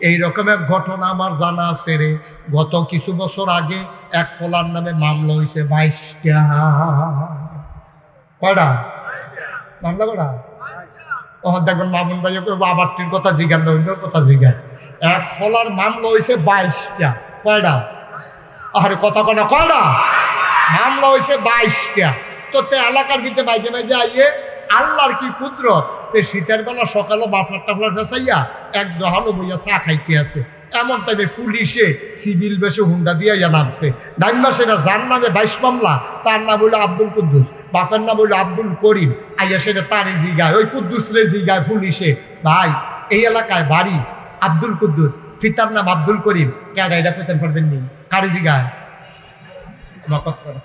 এই রকমের ঘটনা আমার জানা আছে রে। গত কিছু বছর আগে এক ফলার নামে মামলা হয়েছে 22টা। কয়টা মামলা? কয়টা? তখন দেখবেন মামুন ভাই আবারটির কথা জিজ্ঞান না, অন্য কথা জিজ্ঞান। এক ফলার মামলা হয়েছে 22টা। কয়টা? আরে কথা কয়টা? কয়টা মামলা হয়েছে? 22টা। তো তে এলাকার ভিতরে বাইকে বাইকে আইয়ে আল্লাহর কি কুদরত, তে শীতের বেলা সকালে বাফলার টাফলার ফেসাইয়া এক দহালো বইয়া চা খাইতে আছে। এমন টাইমে পুলিশে সিভিল বেশে হুন্ডা দিয়া নামছে। নাইমা সেটা যার নামে 22 মামলা, তার নাম হইল আব্দুল কুদ্দুস, বাপের নাম হইল আব্দুল করিম। আইয়া সেটা তারে জিগায়, ওই কুদ্দুস রে জিগায় পুলিশে, ভাই এই এলাকায় বাড়ি আব্দুল কুদ্দুস, ফিতার নাম আব্দুল করিম, কেডা এটা পেতেন পারবেন নি? কারে জিগায়?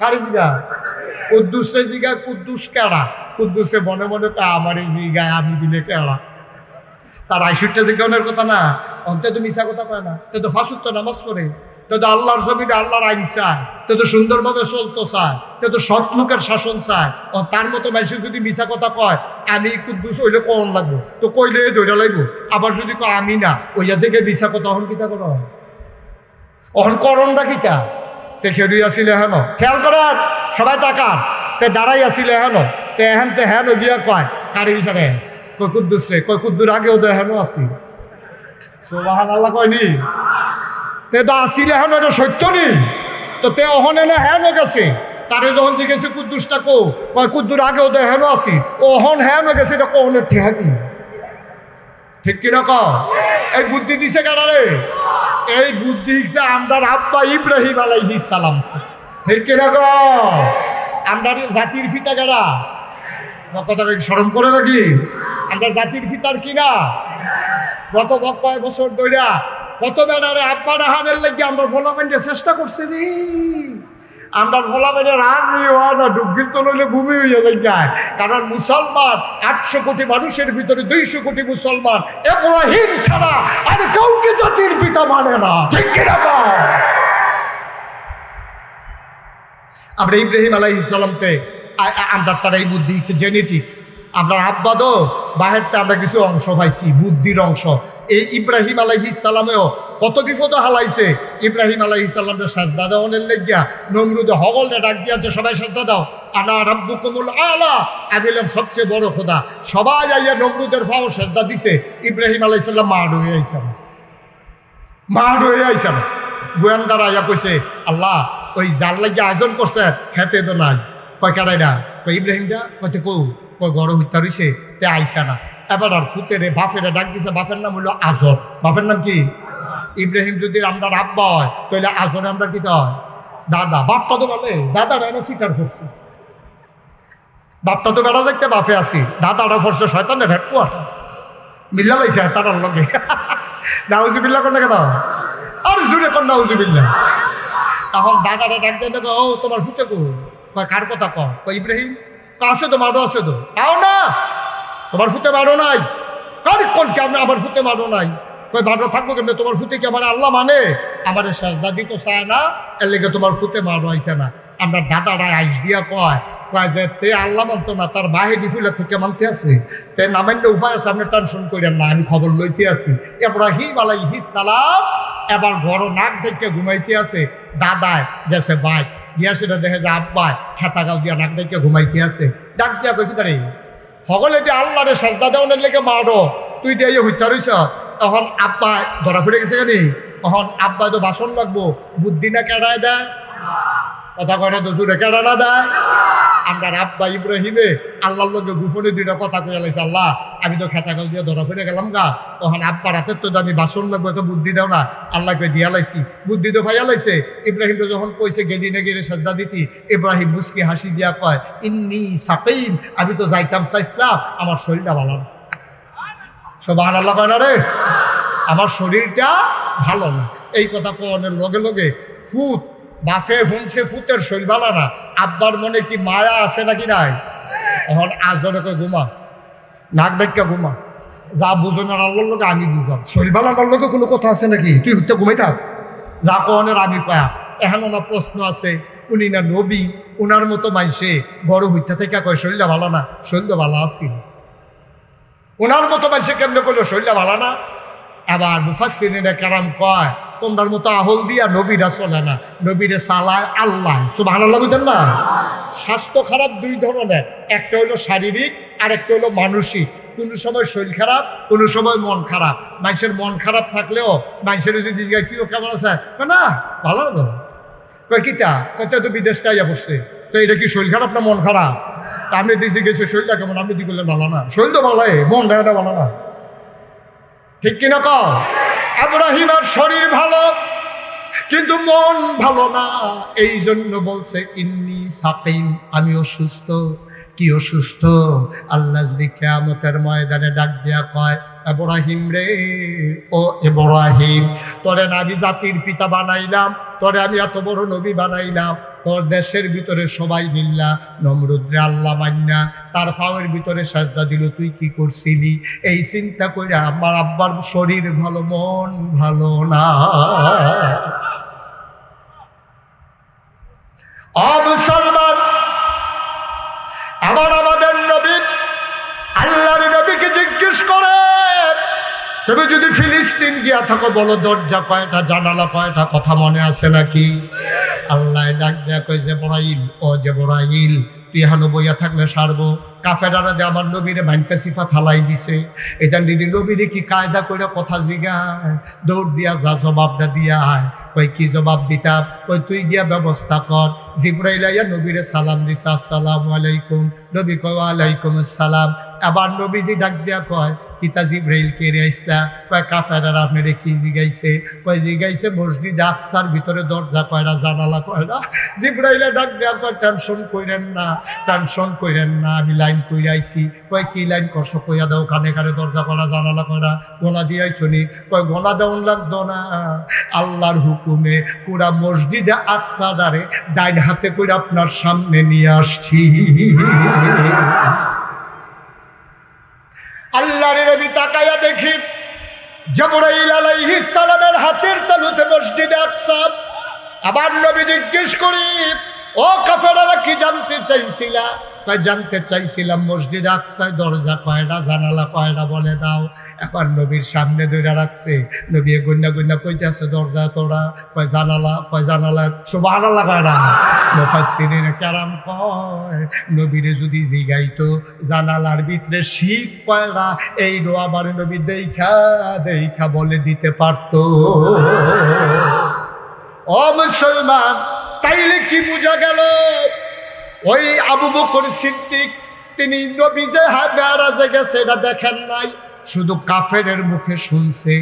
কারে জিগায়? কুদ্দুসে জিগায়। কুদ্দুস কেডা? কুদ্দুসে মনে মনে আমার জিগায়, আমি দিলে কেডা? তার ৬৮টা জিজ্ঞানের কথা না, অন্তে তো মিশা কথা কয় না। তো তো ফাঁসুর তো নামাজ পড়ে, তো তো আল্লাহর জমিনে আল্লাহর আইন চায়, তো তো সুন্দরভাবে চলতো চায়, তো তো সৎ লোকের শাসন চায়। তার মতো মানুষ যদি মিশা কথা কয় আমি কুদ্দুস হইলে কখন লাগবো, তো কইলে দৌড়া লাগবো। আবার যদি কয় আমি না, ওইয়া থেকে মিশা কথা অহন কিতা কর, অহন করণটা কিতা? তে খেলুই আসিলে হেন, খেয়াল করার সবাই তাকার, তে দাঁড়াই আসিলে হেন, তে হেন তে হেন গিয়া কয় কারি বিচারে কই কুদ্দুস রে, কই কুদ্দুর আগেও তো হেন আসি। সুবহানাল্লাহ কয়নি? তে তো আসিলে হেন, এটা সত্য নি। তো তে অহন এনে হেন গেছে, তারে যখন জিজ্ঞেসে কুদ্দুসটা কো, কয় কুদ্দুর আগেও তো হেন আসি, অহন হেন গেছে, এটা কহনের ঠেহাকি। ঠিক কিনা ক? এই বুদ্ধি দিছে কারারে? এই বুদ্ধি দিচ্ছে আমরার আব্বা ইব্রাহিম আলাইহিস সালাম। ঠিক কিনা ক? আমরার জাতির ফিতা কারা? কথা শরম করে নাকি? আমরা জাতির ফিতার কিনা? গত কয়েক বছর ধরে কত বেড়ারে আব্বা রাহানের লেগে আমরা ফলাফেন্ডে চেষ্টা করছি রে। আমরা ফলাফেন্ডে রাজি হওয়া না, ডুবগিল তো নইলে ভূমি হইয়া যায়। কারণ মুসলমান 800 কোটি মানুষের ভিতরে 200 কোটি মুসলমান, ইব্রাহিম ছাড়া আর কাউকে জাতির পিতা মানে না। ঠিক কিনা? আমরা ইব্রাহিম আলাইহিস সালামতে আমরা তারা এই বুদ্ধি জেনেটিক, আমরা আব্বা দো বাহেরতে আমরা কিছু অংশ পাইছি, বুদ্ধির অংশ। এই ইব্রাহিম আলাইহিস সালামেও কত বিপদ হালাইছে। ইব্রাহিম আলাইহিস সালামের সাজদা দেওয়ানের লেগিয়া নমরুদে হগলটা ডাক দিয়াছে, সবাই সাজদা দাও, আনা রাব্বুকুমুল আলা, আমি হলাম সবচেয়ে বড় খোদা। সবাই আইয়া নমরুদের ফাও সাজদা দিছে। ইব্রাহিম আলাইহিস সালাম মাড হয়ে আইছেন, মাড হয়ে আইছেন। গোয়েন্দারা আইয়া কইছে, আল্লাহ ওই যার লাগিয়া আয়োজন করছে হেতে তো নাই। কয় কারাইডা? কয় ইব্রাহিমটা। কয়তে কৌ? কয় গড় হত্যা রয়েছে, তে আইসা না। এবার আর ফুতেরে বাফেরে ডাক দিছে, বাফের নাম হইল আজর। বাফের নাম কি? ইব্রাহিম যদি আমরা আব্বা হয় তাহলে আজরে আমরা কি হয়? দাদা। বাপটা তো বলে দাদাটা এনে স্বীকার করছি, বাপটা তো বেড়া দেখতে বাফে আছি, দাদাটা ফরছে শয়তানের হেডকুয়াটা মিল্লা লাইছে তারার লগে। নাউজুবিল্লাহ কোন কেন? আর জুড়ে কোন নাউজুবিল্লাহ। এখন দাদাটা ডাক দেয়, ও তোমার ফুতে কো? কয় কার কথা কয়? কয় ইব্রাহিম। আছে তো মারো, আছে তো তাও না, তোমার ফুতে মারো নাই। কার কোন কে আপনি আমার ফুতে মারো নাই? কই মারো থাকবো কেমন? তোমার ফুতে কি আমার আল্লাহ মানে? আমার সাজদা দিত চায় না, এর লেগে তোমার ফুতে মারো আইসে না। আমরা দাদারা আইস দিয়া কয় যে তে আল্লাহ মানতো না, তার বাহিনী ফুলের থেকে মানতে আছে, তে না মানলে উপায় আছে, আপনি টেনশন করেন না, আমি খবর লইতে আছি। ইব্রাহিম আলাইহিস সালাম এবার ঘর নাক দেখে ঘুমাইতে আছে। দাদায় গেছে বাইক গিয়া, সেটা দেখে যে আব্বায় খেতা গাও দিয়া নাক ডেকে ঘুমাইতে আছে। ডাক দিয়া কই কি সকলে দিয়ে আল্লাহরে সাজদা দেওয়ানের লেগে মারো, তুই দিয়ে হত্যা রইছ। তখন আব্বা ধরা ফুটে গেছে কেন? তখন আব্বা তো বাসন লাগবো, বুদ্ধি না কেড়ায় দেয়, কথা কয় না তো জুড়ে কেড়া না দেয়। আমরা আব্বা ইব্রাহিমে আল্লাহর লোকে গুফনে দুইটা কথা কয়ে লাইছে, আল্লাহ আমি তো খেতা গাও দিয়ে ধরা ফুটে গেলাম গা। তখন আব্বার হাতের তো আমি বাসন লাগবো, একটা বুদ্ধি দাও না। আল্লাহকে দিয়া লাইছি, বুদ্ধি তো ভাইয়া লাইছে। ইব্রাহিম তো যখন কইছে গেলি না গেলে সাজদা দিতি, ইব্রাহিম মুস্কি হাসি দিয়া কয়, ইন্নি সাকিম, আমি তো যাইতাম চাইছিলাম, আমার শরীরটা ভালো না। সুবহানাল্লাহ কয় না রে? আমার শরীরটা ভালো না। এই কথা কনের লগে লগে ফুট বাফে হুনছে, ফুতের শরীর ভালো না। আব্বার মনে কি মায়া আছে নাকি নাই? এখন আজরে কই ঘুমা, নাক ডাক্কা ঘুমা, যা বুঝন আল্লাহর লোকে আমি বুঝাম। শরীর ভালো আমার লোকে কোনো কথা আছে নাকি? তুই হতে ঘুমাই থাক, যা কনের আমি কয়া। এখন ওনার প্রশ্ন আছে, উনি না নবী, উনার মতো মাইসে বড় হইতে থেকে কয় শরীরটা ভালো না। শরীরটা ভালো আছিল, ওনার মতো মাইসে কেমনে করলো শরীরটা ভালো না? আবার মুফাসসিরিনে কেরাম কয় তোমরার মতো আহল দিয়া নবীরা চলে না, নবীরে চালায় আল্লাহ। সুবহানাল্লাহ বুঝেন না? স্বাস্থ্য খারাপ দুই ধরনের, একটা হলো শারীরিক আর একটা হলো মানসিক। কোনো সময় শরীর খারাপ, কোনো সময় মন খারাপ। মানুষের মন খারাপ থাকলেও মানুষের যদি জিজ্ঞাসা কি কেমন আছে, না ভালো না, কয় কিতা কত তো বিদেশ তাইয়া করছে, তো এটা কি শরীর খারাপ না মন খারাপ? আপনি দিদি গেছে শরীরটা কেমন, আপনি দি করলেন ভালো না, শরীর তো ভালো, মন দেয়টা ভালো না, ঠিক কিনা কও? ইব্রাহিমের শরীর ভালো কিন্তু মন ভালো না, এই জন্য বলছে ইন্নী সাকিম, আমি অসুস্থ। কি অসুস্থ? আল্লাহ যদি কিয়ামতের ময়দানে ডাক দিয়া কয় ইব্রাহিম রে, ও ইব্রাহিম, তোরে নবী জাতির পিতা বানাইলাম, তোরে আমি এত বড় নবী বানাইলাম, তোর দেশের ভিতরে সবাই মিল্লা নমরুদরে আল্লাহ মান্না তার ফাওয়ের ভিতরে সাজদা দিল, তুই কি করছিলি? এই চিন্তা করে আমার আব্বার শরীর ভালো মন ভালো না। মুসলমান, আবার আমাদের নবী আল্লাহর নবীকে জিজ্ঞেস করে তুমি যদি ফিলিস্তিন গিয়া থাকো বলো দরজা কয়টা, জানালা কয়টা, কথা মনে আছে নাকি? আল্লাহ ডাক দেয়া কয় জিবরাইল, ও জিবরাইল, তুই এখানে বইয়া থাকলে সারবো। কাফেরারা যে আমার নবীরে ভাইনকা সিফা থালাই দিছে, এটা দিদি নবীরে কি কায়দা করে কথা জিগায়, দৌড় দিয়া যা জবাবটা দিয়া আয়। কই কি জবাব দিতাম? কই তুই গিয়া ব্যবস্থা কর। জিবরাইল আইয়া নবীরে সালাম দিছে, আসসালামু আলাইকুম। নবী কয় ওয়ালাইকুম আসসালাম। আবার নবীজি ডাক দিয়া কয় কিতা জিবরাইল কে রে আইসলা? কয় কাফেরারা আপনারে কি জিগাইছে? কয় জিগাইছে মসজিদ আকসার ভিতরে দরজা কয়টা, জানালা কয়টা। জিবরাইলে ডাক দিয়া কয় টেনশন কইরেন না, টেনশন কইরেন না, আমি লাইন কইরা আইছি। কয় কি লাইন করছো? কইয়া দাও কানে কানে দরজা কয়টা, জানালা কয়টা, গোনা দিয়ে আইসনি? কয় গোনা দেওয়ান লাগতো না, আল্লাহর হুকুমে পুরা মসজিদে আকসারে ডাইন হাতে করে আপনার সামনে নিয়ে আসছি। আল্লাহর নবী তাকায়া দেখি জিবরাইল আলাইহিস সালামের হাতের তালুতে মসজিদে আকসা। আবার নবী জিজ্ঞেস করি, ও কাফেরারা কি জানতে চাইছিলা? কয় জানতে চাইছিলাম মসজিদ আকসায় দরজা কয়টা, জানালা কয়টা বলে দাও। এখন নবীর সামনে ধরে রাখছে, নবী গুন্না গুন্না কইতেছে দরজা তোরা, কয় জানালা, কয় জানালা সুবহানাল্লাহ কয়টা। মুফাসসিরিনে কেরাম কয় নবীরে যদি জিগাইতো জানালার ভিতরে শিক কয়টা, এই আবার নবী দেখা দেখা বলে দিতে পারতো। ও মুসলমান, তাইলে কি বোঝা গেল? ওই আবু বকর সিদ্দিক তিনি নবী যে মেরাজে গেছে এটা দেখেন নাই, শুধু কাফেরের মুখে শুনছে,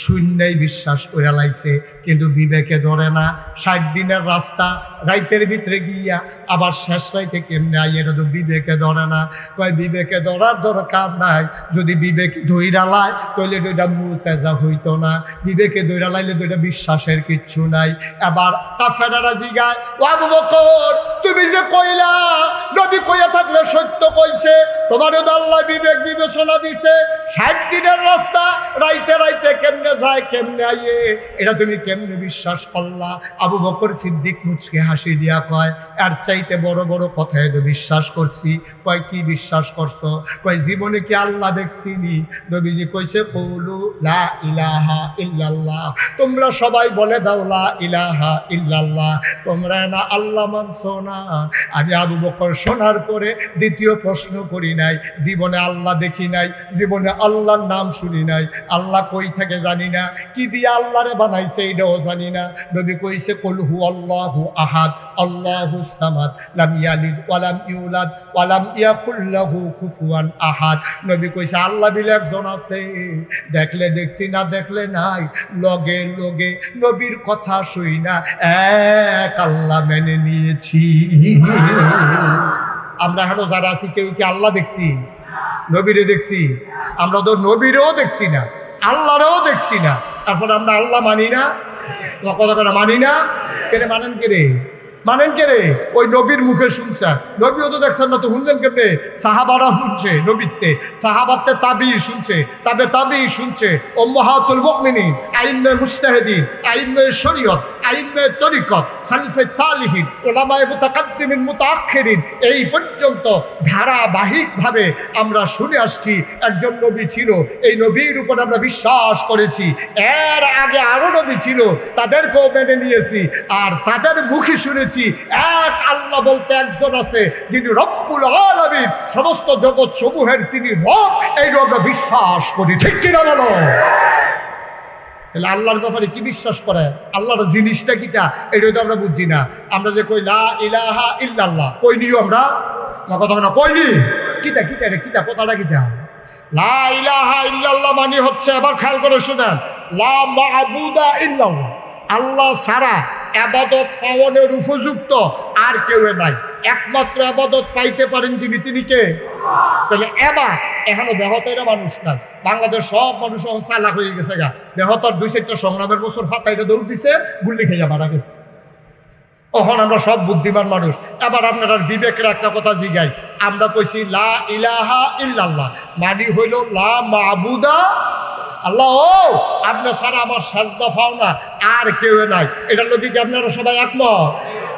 শূন্যই বিশ্বাস করে লাইছে, কিন্তু বিবেকে ধরে না। 60 দিনের রাস্তা রাইতের ভিতরে গিয়া আবার শেষ রাইতে কেমনে আই, এটা তো বিবেকে ধরে না। কয় বিবেকে ধরার দরকার নাই, যদি বিবেকে ধইরা লাই তাহলে দুইটা মুসেজা হইতো না, বিবেকে ধইরা লাইলে দুইটা বিশ্বাসের কিচ্ছু নাই। এবার কাফেরেরা জিগায়, ও আবু বকর তুমি যে কইলা নবী কইয়া থাকলে সত্য কইছে, তোমারও তো আল্লাহ বিবেক বিবেচনা দিছে, 60 দিনের রাস্তা রাইতে রাইতে কেমনে যায় কেমনে আইয়ে, এটা তুমি কেমনে বিশ্বাস করলা? আবু বকর সিদ্দিক মুচকে হাসি দিয়া কয়, আর চাইতে বড় বড় কথায় তো বিশ্বাস করছি। কয় কি বিশ্বাস করছো? কয় জীবনে কি আল্লাহ দেখছিনি? নবীজি কইছে কওলু লা ইলাহা ইল্লাল্লাহ, তোমরা সবাই বলে দাও লা ইলাহা ইল্লাল্লাহ, তোমরা না আল্লাহ মানছো না। আমি আবু বকর শোনার পরে দ্বিতীয় প্রশ্ন করি নাই, জীবনে আল্লাহ দেখি নাই, জীবনে আল্লাহর নাম শুনি নাই, আল্লাহ কই থেকে জানি না, কি দিয়ে আল্লাহরে বানাইছে এটাও জানি না। নবী কইছে কুল হু আল্লাহু আহাদ আল্লাহুস সামাদ লাম ইয়ালিদ ওয়া লাম ইউলাদ ওয়া লাম ইয়াকুল লাহু কুফুয়ান আহাদ। নবী কইছে আল্লাহ বিলে একজন আছে, দেখলে দেখছি না দেখলে নাই, লগে লগে নবীর কথা শুই না এক আল্লাহ মেনে নিয়েছি। আমরা এখন যারা আছি কেউ কি আল্লাহ দেখছি? নবীরে দেখছি? আমরা তো নবীরেও দেখছি না, আল্লাহরেও দেখছি না, তারপরে আমরা আল্লাহ মানি না, কথা কথা মানি না। কেন মানেন কে রে? মানেন কে রে? ওই নবীর মুখে শুনছে। নবীও তো দেখছেন না, তো শুনলেন কেমনে? সাহাবারা শুনছে নবীতে, সাহাবাতে তাবি শুনছে, তাবি শুনছে, উম্মাহাতুল মুমিনিন, আইম্মে মুজতাহিদিন, আইম্মে শরীয়ত, আইম্মে তরিকত, সালফে সালিহিন, উলামায়ে মুতাকাদ্দিমিন মুতাআখিরিন, এই পর্যন্ত ধারাবাহিকভাবে আমরা শুনে আসছি একজন নবী ছিল, এই নবীর উপর আমরা বিশ্বাস করেছি। এর আগে আরো নবী ছিল, তাদেরকেও মেনে নিয়েছি, আর তাদের মুখে শুনেছি এক আল্লাহ বলতে একজন আছে, যিনি রব্বুল আলামিন, সমস্ত জগৎ সমূহের তিনি রব, এইটা আমরা বিশ্বাস করি। ঠিক কিনা বলো? তাহলে আল্লাহর ব্যাপারে কি বিশ্বাস করে? আল্লাহর জিনিসটা কিটা এটাই তো আমরা বুঝছি না। আমরা যে কই লা ইলাহা ইল্লাল্লাহ, কই নিও আমরা না, কথা না কইনি, কিটা কিটা রে, কিটা কথাটা কিটা? লা ইলাহা ইল্লাল্লাহ মানে হচ্ছে, আবার খেয়াল করে শুনেন, লা মা'বুদা ইল্লাল্লাহ, আল্লাহ ছাড়া আবাদত পাওয়ানোর উপযুক্ত আর কেউ নাই। একমাত্র আবাদত পাইতে পারেন যিনি, তিনি কে? তাহলে এবার এখনো বেহতেরা মানুষ নাই। বাংলাদেশ সব মানুষ এখন চালাক হয়ে গেছে গা। বেহতর 2-4টা সংগ্রামের বছর ফাতাইটা দৌড় দিছে, গুল্লি খাইয়া মারা গেছে। তখন আমরা সব বুদ্ধিমান মানুষ। এবার আপনার বিবেকের একটা কথা জিগাই, আমরা কইছি লা ইলাহা ইল্লাল্লাহ মানে হইল লা মা'বুদা আল্লাহ, ও আপনার ছাড়া আমার সাজদা পাও না আর কেউ নাই। এটার লোক কি আপনারা সবাই একমত?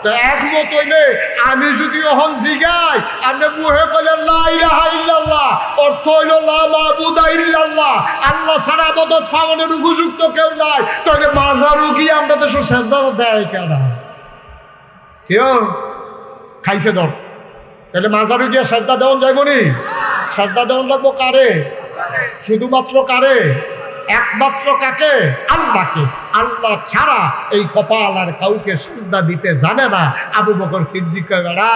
তো একমত হইলে আমি যদি এখন জিগাই, আপনি মুহে বলেন লা ইলাহা ইল্লাল্লাহ, অর্থ হইল লা মা'বুদা ইল্লাল্লাহ, আল্লাহ ছাড়া ইবাদত পাওয়ানোর উপযুক্ত কেউ নাই, তাহলে মাজারও গিয়ে আমরা তো সব সাজদা দেয় কেন? কেউ খাইছে ধর, তাহলে মাজারও গিয়ে সাজদা দেওয়ান যাইব নি? সাজদা দেওয়ান লাগবো কারে? শুধুমাত্র কারে? একমাত্র কাকে? আল্লাহকে। আল্লাহ ছাড়া এই কপাল আর কাউকে সিজদা দিতে জানে না। আবু বকর সিদ্দিক কয়, বেড়া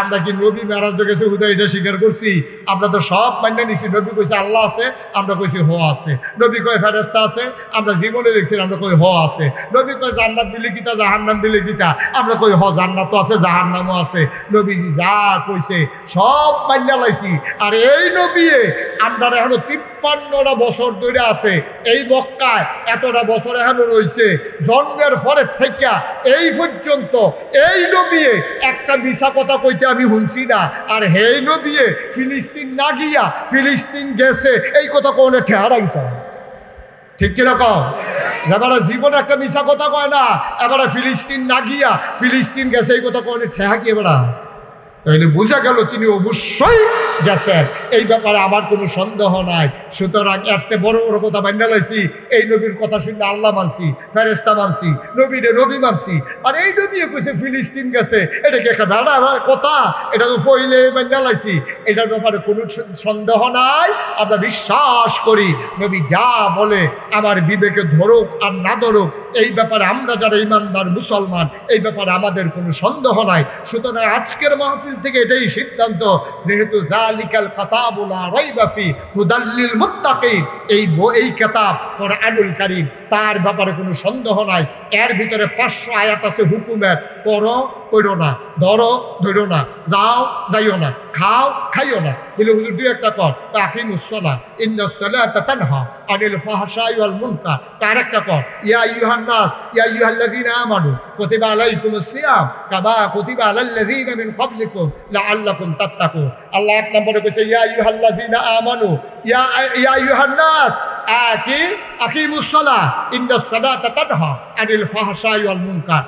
আমরা কি নবী মেরাজে গেছে হুদাই এটা স্বীকার করছি? আমরা তো সব মান্য নিছি। নবী কইছে আল্লাহ আছে, আমরা কইছি হ আছে। নবী কয় ফেরেশতা আছে, আমরা জীবনে দেখছি, আমরা কই হ আছে। নবী কয় জান্নাত বিলে কিতা, জাহান্নাম বিলে কিতা, আমরা কই হ জান্নাতও আছে জাহান্নামও আছে। নবীজি যা কইছে সব মান্য লাইছি। আর এই নবী আমরা এখনো 53টা বছর ধরে আছে এই মক্কায়, এতটা বছর এখনো রয়েছে। জন্মের পরের থেকে এই পর্যন্ত এই নবী একটা মিছা কথা কইতে আমি শুনছি না। আর হেই নবী ফিলিস্তিন না গিয়া ফিলিস্তিন গেছে, এই কথা কোনে ঠেহারাইতাম? ঠিক কিরকম? এবারে জীবনে একটা মিছা কথা কয় না, এবারে ফিলিস্তিন না গিয়া ফিলিস্তিন গেছে, এই কথা কোনে ঠেহা কি? এবারা তাহলে বোঝা গেল তিনি অবশ্যই গেছেন, এই ব্যাপারে আমার কোনো সন্দেহ নাই। সুতরাং এত বড় বড় কথা মান্য লাইছি, এই নবীর কথা শুনলে আল্লাহ মানছি, ফেরেশতা মানছি, নবীরে নবী মানছি। আর এই নবী কইছে ফিলিস্তিন গেছে, এটা কি একটা বেড়া কথা? এটা তো ফইলে মান্য লাইছি, এটার ব্যাপারে কোনো সন্দেহ নাই। আমরা বিশ্বাস করি নবী যা বলে আমার বিবেকে ধরুক আর না ধরুক, এই ব্যাপারে আমরা যারা ইমানদার মুসলমান, এই ব্যাপারে আমাদের কোনো সন্দেহ নাই। সুতরাং আজকের মাহফিল থেকে এটাই সিদ্ধান্ত, যেহেতু যালিকাল কিতাবু লা রাইবা ফি হুদাল লিল মুত্তাকিন, এই কিতাব কোরআনুল কারীম, তার ব্যাপারে কোনো সন্দেহ নাই। এর ভিতরে 500 আয়াত আছে হুকুমের, পড়ো পড়ো না, ধরো ধরো না, যাও যাইও না, খাও খাইও না। বলে হুজুর দুই একটা কর, আকিমুস সালাহ ইন্নাস সালাতা তানহা আনিল ফাহশাই ওয়াল মুনকার। তার একটা কর, ইয়া আইয়ুহান নাস ইয়া আইয়ুহাল্লাযীনা আমানু কুতিবা আলাইকুমুস সিয়াম কামা কুতিবা আলাল্লাযীনা মিন ক্বাবলিকুম লাআল্লাকুম তাত্তাকুন। আল্লাহ এক নম্বরে কইছে ইয়া আইয়ুহাল্লাযীনা আমানু, ইয়া আইয়ুহান নাস আকিমুস সালাহ ইন্নাস সালাতা তানহা আনিল ফাহশাই ওয়াল মুনকার।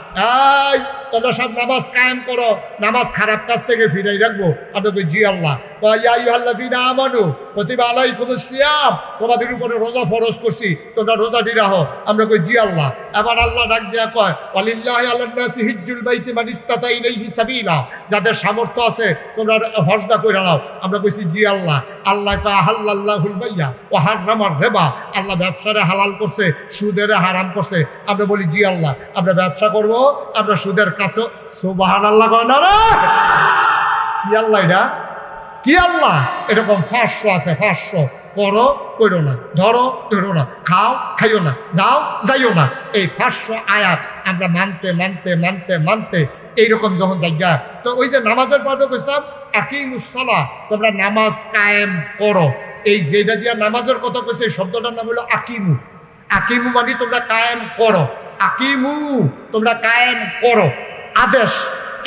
এই তোমরা সব নামাজ কায়েম করো, নামাজ খারাপ কাজ থেকে ফিরাই রাখবো। আমরা কই জি আল্লাহ। ইয়া আইয়ুহাল্লাযীনা আমানু কুতিবা আলাইকুমুস সিয়াম, তোমাদের উপরে রোজা ফরজ করছি, তোমরা রোজাটি রাখো। আমরা কই জি আল্লাহ। এবার আল্লাহ ডাক দিয়া কয় ওয়ালিল্লাহি আলান নাসি হিজ্জুল বাইতি মান ইসতাতা ইলাইহি সাবিলা, যাদের সামর্থ্য আছে তোমরা হজটা কইরা নাও। আমরা কইছি জি আল্লাহ। আল্লাহ কয় আহাল্লাল্লাহুল বাইয়া ওয়া হাররামার রিবা, আল্লাহ ব্যবসারে হালাল করছে, সুদের হারাম করছে। আমরা বলি জি আল্লাহ, আমরা ব্যবসা করব, আমরা সুদের কাছে সুবহানাল্লাহ কয় না রে? কি আল্লাহ এটা? কি আল্লাহ? এরকম 500 আছে, 500 করো করো না, ধরো ধরো না, খাও খাইও না, যাও যাইও না। এই 500 আয়াত আমরা মানতে মানতে মানতে মানতে এইরকম যখন জায়গা, তো ওই যে নামাজের পরে কইতাম আকিমুস সালাহ, তোমরা নামাজ কায়েম করো। এই যেটা দিয়া নামাজের কথা কইছে, এই শব্দটার নাম হলো আকিমু। আকিমু মানে তোমরা কায়েম করো, আকিমু তোমরা কায়েম করো, আদেশ।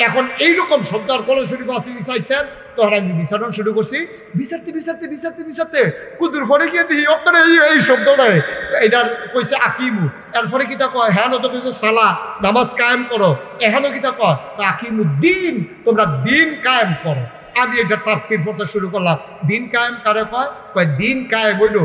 এখন এইরকম শব্দ আর কোরআন শরীফ আছে চাইছেন, তখন আমি বিচারণ শুরু করছি। বিচারতে কুদুর পরে গিয়ে দিই ওখানে এই শব্দটাই এটার কইছে আকিমু। এরপরে কিতা কয় হ্যাঁ তো কইছে সালা, নামাজ কায়েম করো। এখানেও কিতা কয় আকিমুদ্দিন, তোমরা দিন কায়েম করো। আমি এটা তাফসীর পড়তে শুরু করলাম। দিন কায়েম কারে কয়? কয় দিন কায়েম হইল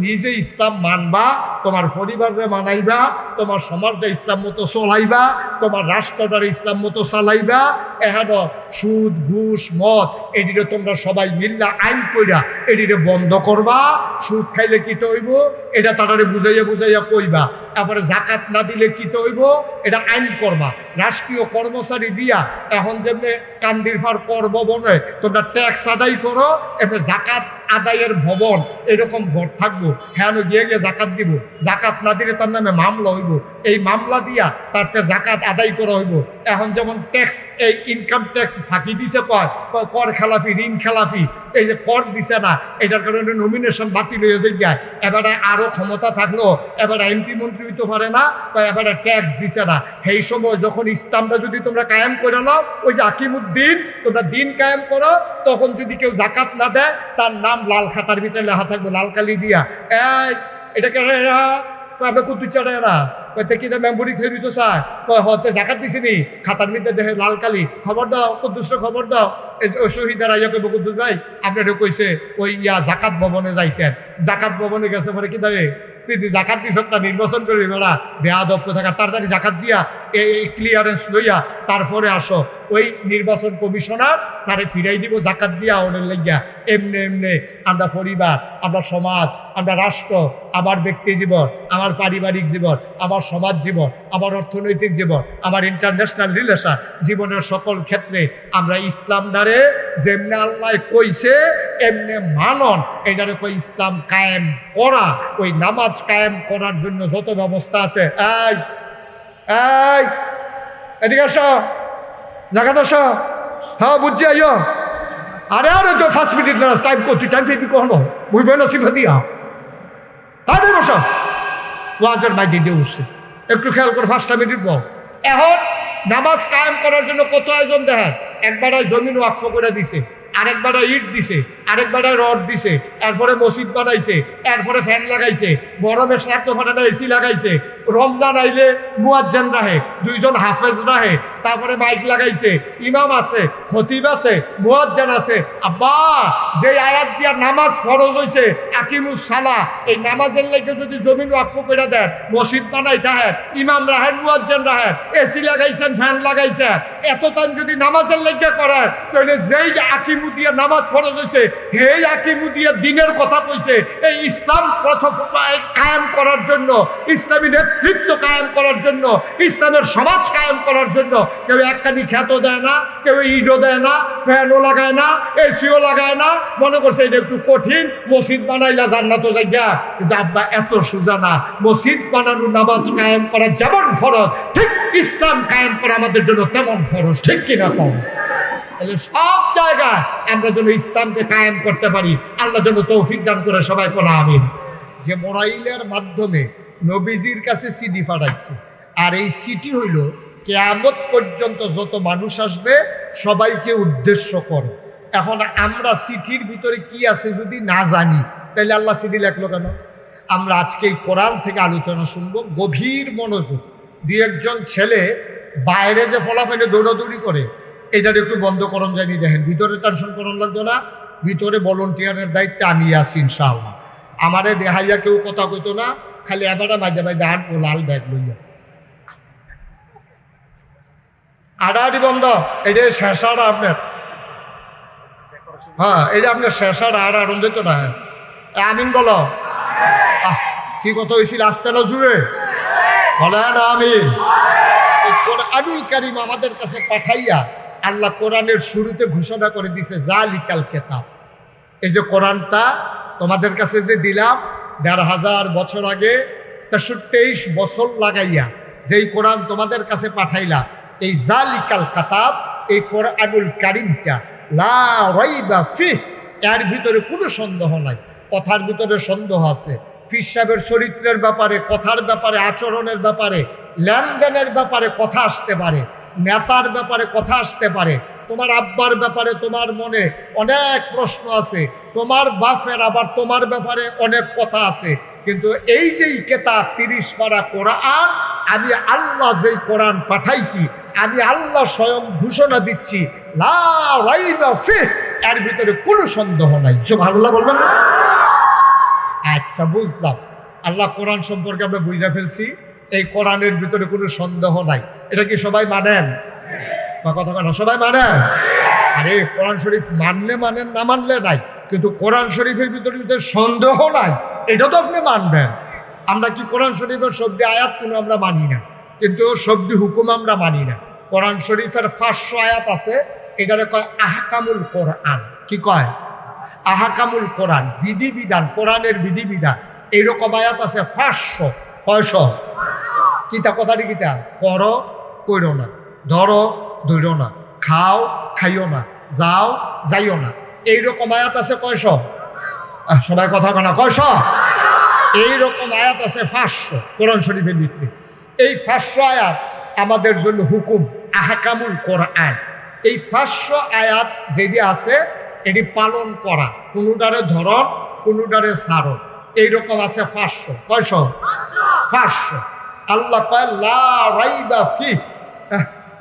নিজে ইসলাম মানবা, তোমার পরিবারে মানাইবা, তোমার সমাজটা ইসলাম মতো চলাইবা, তোমার রাষ্ট্রটার ইসলাম মতো চালাইবা। এখানে সুদ ঘুষ মদ এটিরে তোমরা সবাই মিল্লা আইন কইরা এটিরে বন্ধ করবা। সুদ খাইলে কিতে হইব এটা তারারে বুঝাইয়া কইবা। তারপরে জাকাত না দিলে কিতে হইব এটা আইন করবা। রাষ্ট্রীয় কর্মচারী দিয়া এখন যেমনি কান্দির ফার কর ভবনে তোমরা ট্যাক্স আদায় করো, এমনি জাকাত আদায়ের ভবন এরকম ঘর থাকবো। হ্যাঁ গিয়ে জাকাত দিব, জাকাত না দিলে তার নামে মামলা হইব। এই মামলা দিয়া তারতে জাকাত আদায় করা হইব। এখন যেমন ট্যাক্স, এই ইনকাম ট্যাক্স ফাঁকি দিছে কর খেলাফি, ঋণ খেলাফি, এই যে কর দিছে না, এটার কারণে নমিনেশন বাতিল হয়ে যায়। এবারে আরও ক্ষমতা থাকলো, এবারে এমপি মন্ত্রী হইতে পারে না, এবারে ট্যাক্স দিছে না। সেই সময় যখন ইসলামটা যদি তোমরা কায়েম করে নাও, ওই যে আকিমুদ্দিন, তোমরা দিন কায়েম করো, তখন যদি কেউ জাকাত না দেয় তার নাম লাল খাতার ভিতরে লেখা থাকবে লাল কালি দিয়া। এটাকে আপনার কুতু চাড়ে এরা কি মেম্বরি খেয়ে দিত স্যার হতে জাকাত দিছিনি, খাতার মধ্যে দেখে লাল কালি। খবর দাও কুদ্দুসটা, খবর দাও। শহীদারা ইয়া কইব কুদ্দুস ভাই আপনারও কইছে ওই জাকাত ভবনে যাইতেন। জাকাত ভবনে গেছে পরে কি দাঁড়ে তুই জাকাত দিস না, নির্বাচন করবি বেড়া বেয়াদব থাকা, তাড়াতাড়ি জাকাত দিয়া এই ক্লিয়ারেন্স লইয়া তারপরে আসো। ওই নির্বাচন কমিশনার তারে ফিরাই দিব জাকাত দিয়া ওনের লাগিয়া। এমনি আমরা পরিবার, আমরা সমাজ, আমরা রাষ্ট্র, আমার ব্যক্তি জীবন, আমার পারিবারিক জীবন, আমার সমাজ জীবন, আমার অর্থনৈতিক জীবন, আমার ইন্টারন্যাশনাল রিলেশন জীবনের সকল ক্ষেত্রে আমরা ইসলাম দ্বারে যেমনি আল্লাহ কইছে এমনি মানন, এটারে কই ইসলাম কায়েম করা। ওই নামাজ কায়েম করার জন্য যত ব্যবস্থা আছে, এদিকে আসো, জায়গা তো হ্যাঁ বুঝছি আইও। আরে তো 5 মিনিট না টাইম করতে টাইম ফেবি কখনো বুঝবে না সিফা দিয়া তাদের বসো। ওয়াজের মাই দিয়ে উঠছে, একটু খেয়াল করে 5টা মিনিট বল। এখন নামাজ কায়েম করার জন্য কত আয়োজন দেখেন। একবার জমিন ওয়াকফ করে দিছে, আরেকবার ইট দিছে, আরেকবার রড দিছে, এরপরে মসজিদ বানাইছে, এরপরে ফ্যান লাগাইছে, গরমে সাত ফাটাটা এসি লাগাইছে। রমজান আইলে মুয়াজ্জিন রাহে, 2জন হাফেজ রাহে, তারপরে মাইক লাগাইছে, ইমাম আছে, খতিব আছে, মুয়াজ্জিন আছে। আব্বা যে আয়াত দিয়া নামাজ ফরজ হইছে আকিমুস সালাহ, এই নামাজের লাগে যদি জমিন ওয়াকফ করে দেন, মসজিদ বানাই তাহেন, ইমাম রাহেন, মুয়াজ্জিন রাহেন, এসি লাগাইছেন, ফ্যান লাগাইছেন, এতটান যদি নামাজের লাগে করেন, তাহলে যেই আকিমু দিয়ে নামাজ ফরজ হয়েছে এই আকিমু দিয়ে দিনের কথা কইছে। এই ইসলাম প্রথম কায়েম করার জন্য, ইসলামী নেতৃত্ব কায়েম করার জন্য, ইসলামের সমাজ কায়েম করার জন্য কেউ একখানি খ্যাত দেয় না, কেউ ইটও দেয় না, ফ্যানও লাগায় না, এসিও লাগায় না। মনে করছে এটা একটু কঠিন, মসজিদ বানাইলা জান্নাত জায়গা। কিন্তু আব্বা এত সোজা না। মসজিদ বানানো, নামাজ কায়েম করা যেমন ফরজ, ঠিক ইসলাম কায়েম করা আমাদের জন্য তেমন ফরজ, ঠিক কিনা কম? সব জায়গায় আমরা যেন ইসলামকে কায়েম করতে পারি, আল্লাহ যেন তৌফিক দান করে, সবাই বলা আমিন। যে মোবাইলের মাধ্যমে নবীজির কাছে সিডি পাঠাইছে, আর এই সিটি হইল কিয়ামত পর্যন্ত যত মানুষ আসবে সবাইকে উদ্দেশ্য করে। এখন আমরা চিঠির ভিতরে কি আছে যদি না জানি, তাহলে আল্লাহ সিডি লেখলো কেন? আমরা আজকে এই কোরআন থেকে আলোচনা শুনবো, গভীর মনোযোগ। 2-1জন ছেলে বাইরে যে ফলাফলে দৌড়াদৌড়ি করে, এটার একটু বন্ধ করণ জানি। দেখেন ভিতরে টেনশন করণ লাগতো না, ভিতরে ভলেন্টিয়ারের দায়িত্বে আমি আছি ইনশাআল্লাহ। আমারে দেখাইয়া কেউ কথা কইতো না, খালি এবারে মাঝে মাঝে হাঁটবো লাল ব্যাগ লইয়া। আড়াআড়ি বন্ধ, এটা শেষাটা আপনার, হ্যাঁ এটা আপনার শেষাটা, আর আড়ন যেত না। আমিন বলো। কি কথা হয়েছিল আসতে না জুড়ে বলেন আমিন। কোরআনুল কারীম আমাদের কাছে পাঠাইয়া আল্লাহ কোরআনের শুরুতে ঘোষণা করে দিছে জালিকাল কিতাব। এই যে কোরআনটা তোমাদের কাছে যে দিলাম 1500 বছর আগে, 23 বছর লাগাইয়া যেই কোরআন তোমাদের কাছে পাঠাইলা, এই জালিকাল কিতাব, এই কোরআনুল কারীমটা লা রাইবা ফিহ, এর ভিতরে কোনো সন্দেহ নাই। কথার ভিতরে সন্দেহ আছে, পীর সাহেবের চরিত্রের ব্যাপারে, কথার ব্যাপারে, আচরণের ব্যাপারে, লেনদেনের ব্যাপারে কথা আসতে পারে। নেতার ব্যাপারে কথা আসতে পারে, তোমার আব্বার ব্যাপারে তোমার মনে অনেক প্রশ্ন আছে, তোমার বাপের আবার তোমার ব্যাপারে অনেক কথা আছে, কিন্তু এই যেই কেতাব 30 পারা কোরআন, আমি আল্লাহ যেই কোরআন পাঠাইছি, আমি আল্লাহ স্বয়ং ঘোষণা দিচ্ছি লা রাইবা ফিহ, এর ভিতরে কোনো সন্দেহ নাই। সুবহানাল্লাহ বলবেন না? আচ্ছা, বুঝলাম। আল্লাহ কোরআন সম্পর্কে আমরা বুঝে ফেলছি, এই কোরআনের ভিতরে কোনো সন্দেহ নাই। এটা কি সবাই মানেন? বা কথা কেন সবাই মানেন? আরে কোরআন শরীফ মানলে মানেন, না মানলে নাই, কিন্তু কোরআন শরীফের ভিতরে যদি সন্দেহ নাই, এটা তো আপনি মানবেন। আমরা কি কোরআন শরীফের সবটি আয়াত কোনো আমরা মানি না, কিন্তু সবটি হুকুম আমরা মানি না। কোরআন শরীফের 500 আয়াত আছে, এটারে কয় আহকামুল কোরআন। কি কয়? আহকামুল কোরআন, বিধিবিধান, কোরআনের বিধিবিধান। এইরকম আয়াত আছে 500। কয়শো? কিতা কথাটি কিতা? করো, কইরো না, ধরো, ধরো না, খাও, খাইও না, যাও, যাইও না। এইরকম আয়াত আছে কয়শো? সবাই কথা কেনা কয়শো? এইরকম আয়াত আছে 500 কোরআন শরীফের ভিতরে। এই 500 আয়াত আমাদের জন্য হুকুম, আহকামুল কোরআন। এই 500 আয়াত যেটি আছে, এটি পালন করা, কোনোটারে ধরন, কোনোটারে ছাড়ন, এইরকম আছে 500। কয়শো? 500। আল্লাহ কয় লা রাইবা ফিহ।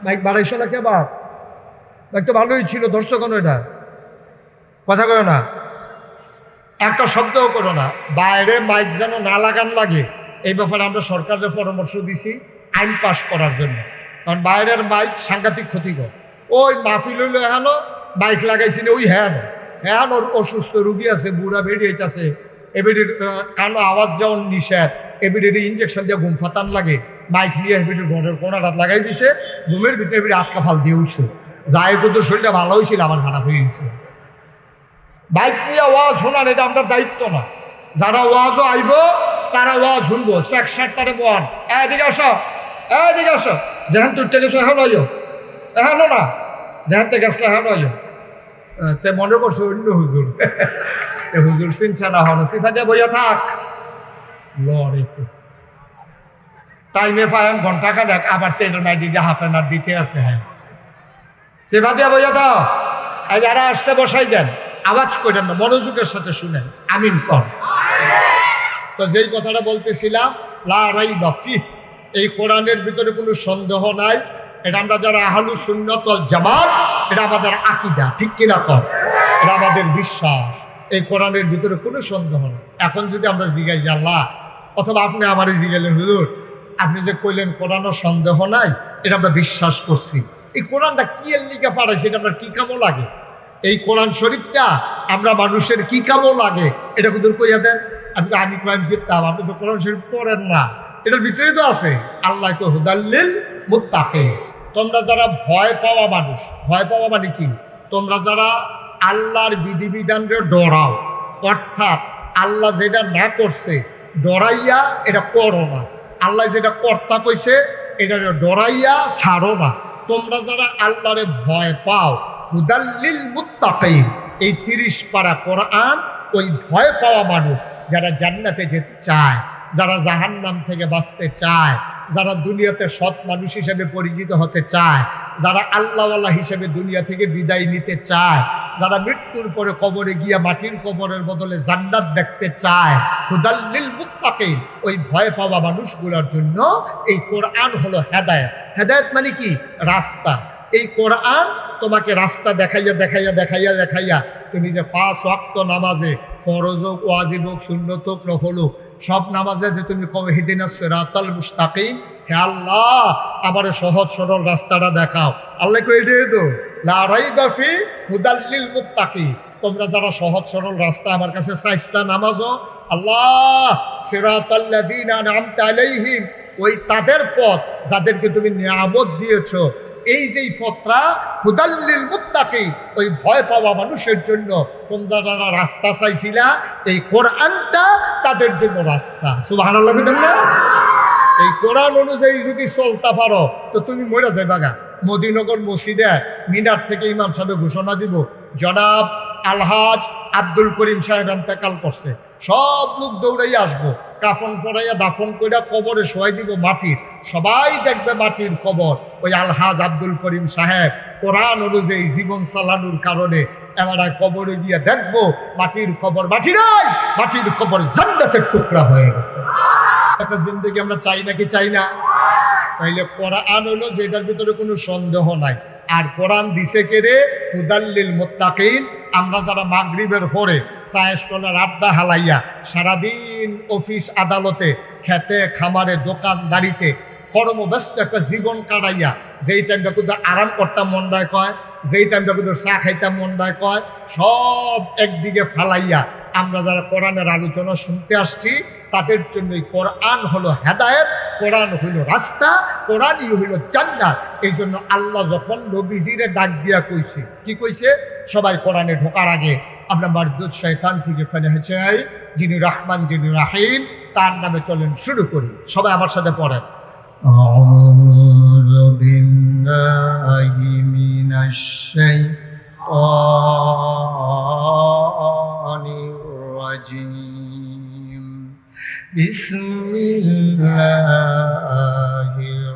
মাইক বাড়াইছো না কেবার? মাইক তো ভালোই ছিল, ধরছো কেন? এটা কথা কয় না, একটা শব্দও করো না, বাইরে মাইক যেন না লাগান লাগে। এই ব্যাপারে আমরা সরকারের পরামর্শ দিছি আইন পাশ করার জন্য, কারণ বাইরের মাইক সাংঘাতিক ক্ষতিকর। ওই মাহফিল হইলো এহানো মাইক লাগাইছি না, ওই হ্যাঁ ওর অসুস্থ রুগী আছে, বুড়া বেড়ি হইতেছে, এবিডির কানো আওয়াজ যেমন নিষেধ, এবিডির ইঞ্জেকশন দিয়ে ঘুম ফাতান লাগে, মাইক নিয়ে এবিডির ঘরের কোনারাত লাগাই দিছে, ঘুমের ভিতরে এবিডি আটকা ফাল দিয়ে উঠছে, যাই কিন্তু শরীরটা ভালো হয়েছিল, আমার খারাপ হয়ে গেছে। বাইক নিয়ে ওয়াজ শোনান, এটা আমরা দায়িত্ব না। যারা ওয়াজও আইব তারা ওয়াজ শুনবো, শেখ তারে বল, এদিকে আসো, এদিকে আসো, যেহেন তুই গেছো এখন আইও, এখানো না, যেহেন থেকে গেছলে এখন আইও। তে মনে করছো অন্য হুজুর, হুজুর চিনছে না, হন সিফা দিয়ে বইয়া থাক, লড়াইতে টাইমে পায় ঘন্টা খানেক, আবার তেলের মাই দিয়ে হাফ এনার দিতে আছে। হ্যাঁ, সিফা দিয়ে বইয়া দাও, যারা আসতে বসাই দেন, আওয়াজ করেন না, মনোযোগের সাথে শুনেন, আমিন কর। তো যেই কথাটা বলতেছিলাম, লা রাইবা ফিহ, এই কোরআনের ভিতরে কোনো সন্দেহ নাই। এটা আমরা যারা আহলুস সুন্নাত ওয়াল জামাত, এটা আমাদের আকীদা, ঠিক কিনা কর? এটা আমাদের বিশ্বাস, এই কোরআনের ভিতরে কোনো সন্দেহ নেই। এখন যদি আমরা জিগাই যে আল্লাহ, অথবা আপনি আমারই জিগাইলেন হুজুর, আপনি যে কইলেন কোরআনও সন্দেহ নাই, এটা আমরা বিশ্বাস করছি, এই কোরআনটা কি এর লিখে পাঠাইছে, এটা আপনার কি কামও লাগে? এই কোরআন শরীফটা আমরা মানুষের কি কামও লাগে, এটা হুজুর কইয়া দেন। আমি কোরআন পড়তাম, আপনি তো কোরআন শরীফ পড়েন না, এটার ভিতরে তো আছে আল্লাহ কয় হুদাল্লিল মুত্তাকিন। তোমরা যারা ভয় পাওয়া মানুষ, ভয় পাওয়া মানে কি? তোমরা যারা আল্লাহর বিধিবিধানকে ডরাও, অর্থাৎ আল্লাহ যেটা না করছে ডরাইয়া এটা করো না, আল্লাহ যেটা কর্তা কইছে এটা ডরাইয়া ছাড়ো না। তোমরা যারা আল্লাহরে ভয় পাও, হুদাল্লিল মুত্তাকিন, এই 30 পারা কোরআন ওই ভয় পাওয়া মানুষ, যারা জান্নাতে যেতে চায়, যারা জাহান্নাম থেকে বাঁচতে চায়, যারা দুনিয়াতে সৎ মানুষ হিসেবে পরিচিত হতে চায়, যারা আল্লাহওয়ালা হিসেবে দুনিয়া থেকে বিদায় নিতে চায়, যারা মৃত্যুর পরে কবরে গিয়া মাটির কবরের বদলে জান্নাত দেখতে চায়, হুদাল্লিল মুত্তাকিন, ওই ভয় পাওয়া মানুষগুলোর জন্য এই কোরআন হলো হেদায়েত। হেদায়েত মানে কি? রাস্তা। এই কোরআন তোমাকে রাস্তা দেখাইয়া দেখাইয়া দেখাইয়া দেখাইয়া তুমি যে 5 ওয়াক্ত নামাজে, ফরজ হোক, ওয়াজিব হোক, সুন্নত হোক, নফল হোক, সব নামাজে যে তুমি কবে ইহদিনাস সিরাতাল মুস্তাকিম, হে আল্লাহ আমার সহজ সরল রাস্তাটা দেখাও। আল্লাহ কই এটাই তো লা রাইবা ফি হুদাল্লিল মুত্তাকিন, তোমরা যারা সহজ সরল রাস্তা আমার কাছে চাইস্তা নামাজও, আল্লাহ সিরাতাল্লাযীনা আন'আমতা আলাইহিম, ওই তাদের পথ যাদেরকে তুমি নিয়ামত দিয়েছো, এই যেই পথটা হুদাল্লিল মুত্তাকিন, ওই ভয় পাওয়া মানুষের জন্য তোমরা যারা রাস্তা চাইছিলা, এই কোরআনটা তাদের জন্য রাস্তা। সুবহানাল্লাহ বলেন না? এই কোরআন অনুযায়ী যদি চলতে পারো তো তুমি মরে যাইবা গা। মদিনগর মসজিদে মিনার থেকে ইমাম সাহেব ঘোষণা দিব, জনাব আলহাজ আব্দুল করিম সাহেব ইন্তেকাল করছে, সব লোক দৌড়াই আসবো, কাফন পরাইয়া দাফন কইরা কবরে শোয়াই দিব মাটির, সবাই দেখবে মাটির কবর। ওই আলহাজ আব্দুল করিম সাহেব কোরআন অনুযায়ী জীবন চালানোর কারণে এবারে কবরে গিয়ে দেখবো মাটির কবর মাটি নাই, মাটির কবর জান্নাতের টুকরা হয়ে গেছে। একটা জিন্দেগি আমরা চাই নাকি চাই না? তাইলে কোরআন হলো যেটার ভিতরে কোনো সন্দেহ নাই। আর কোরআন দিছে কে রে? হুদাল্লিল মুত্তাকিন। আমরা যারা মাগরিবের পরে চায়ের স্টলের আড্ডা হালাইয়া সারাদিন অফিস আদালতে খেতে খামারে দোকানদারিতে কর্মব্যস্ত একটা জীবন কাটাইয়া যেই টাইমটা কিন্তু আরাম করতাম মন্ডায় কয়, যেই টাইমটা কিন্তু চা খাইতাম মন্ডায় কয়, সব একদিকে ফালাইয়া আমরা যারা কোরআনের আলোচনা শুনতে আসছি তাদের জন্যই কোরআন হলো হেদায়েত, কোরআন হইল রাস্তা, কোরআনই হইল জান্নাত। এই জন্য আল্লাহ যখন নবীজিরে ডাক দিয়া কইছে, কি কইছে? সবাই কোরআনে ঢোকার আগে আমরা মারদুদ শয়তান থেকে ফেলে চাই, যিনি রহমান যিনি রাহিম, তার নামে চলেন শুরু করি। সবাই আমার সাথে পড়েন। আউযু বিল্লাহি মিনাশ শাইতানির রাজিম। বিসমিল্লাহির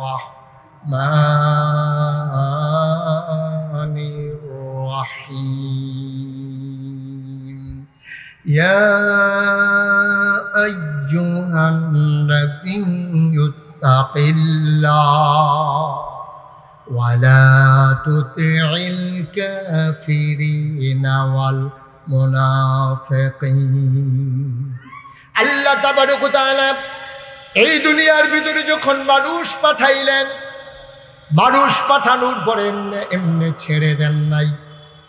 রাহমানির রাহিম। ইয়া আইয়ুহান নাবিয়্যু ইত্তাকিল্লাহ ওয়া লা তুতি'ল কাফিরিনা ওয়াল মুনাফিকিন। আল্লাহ তাবারক ওয়া তাআলা এই দুনিয়ার ভিতরে যখন মানুষ পাঠাইলেন, মানুষ পাঠানোর পরে এমনি ছেড়ে দেন নাই।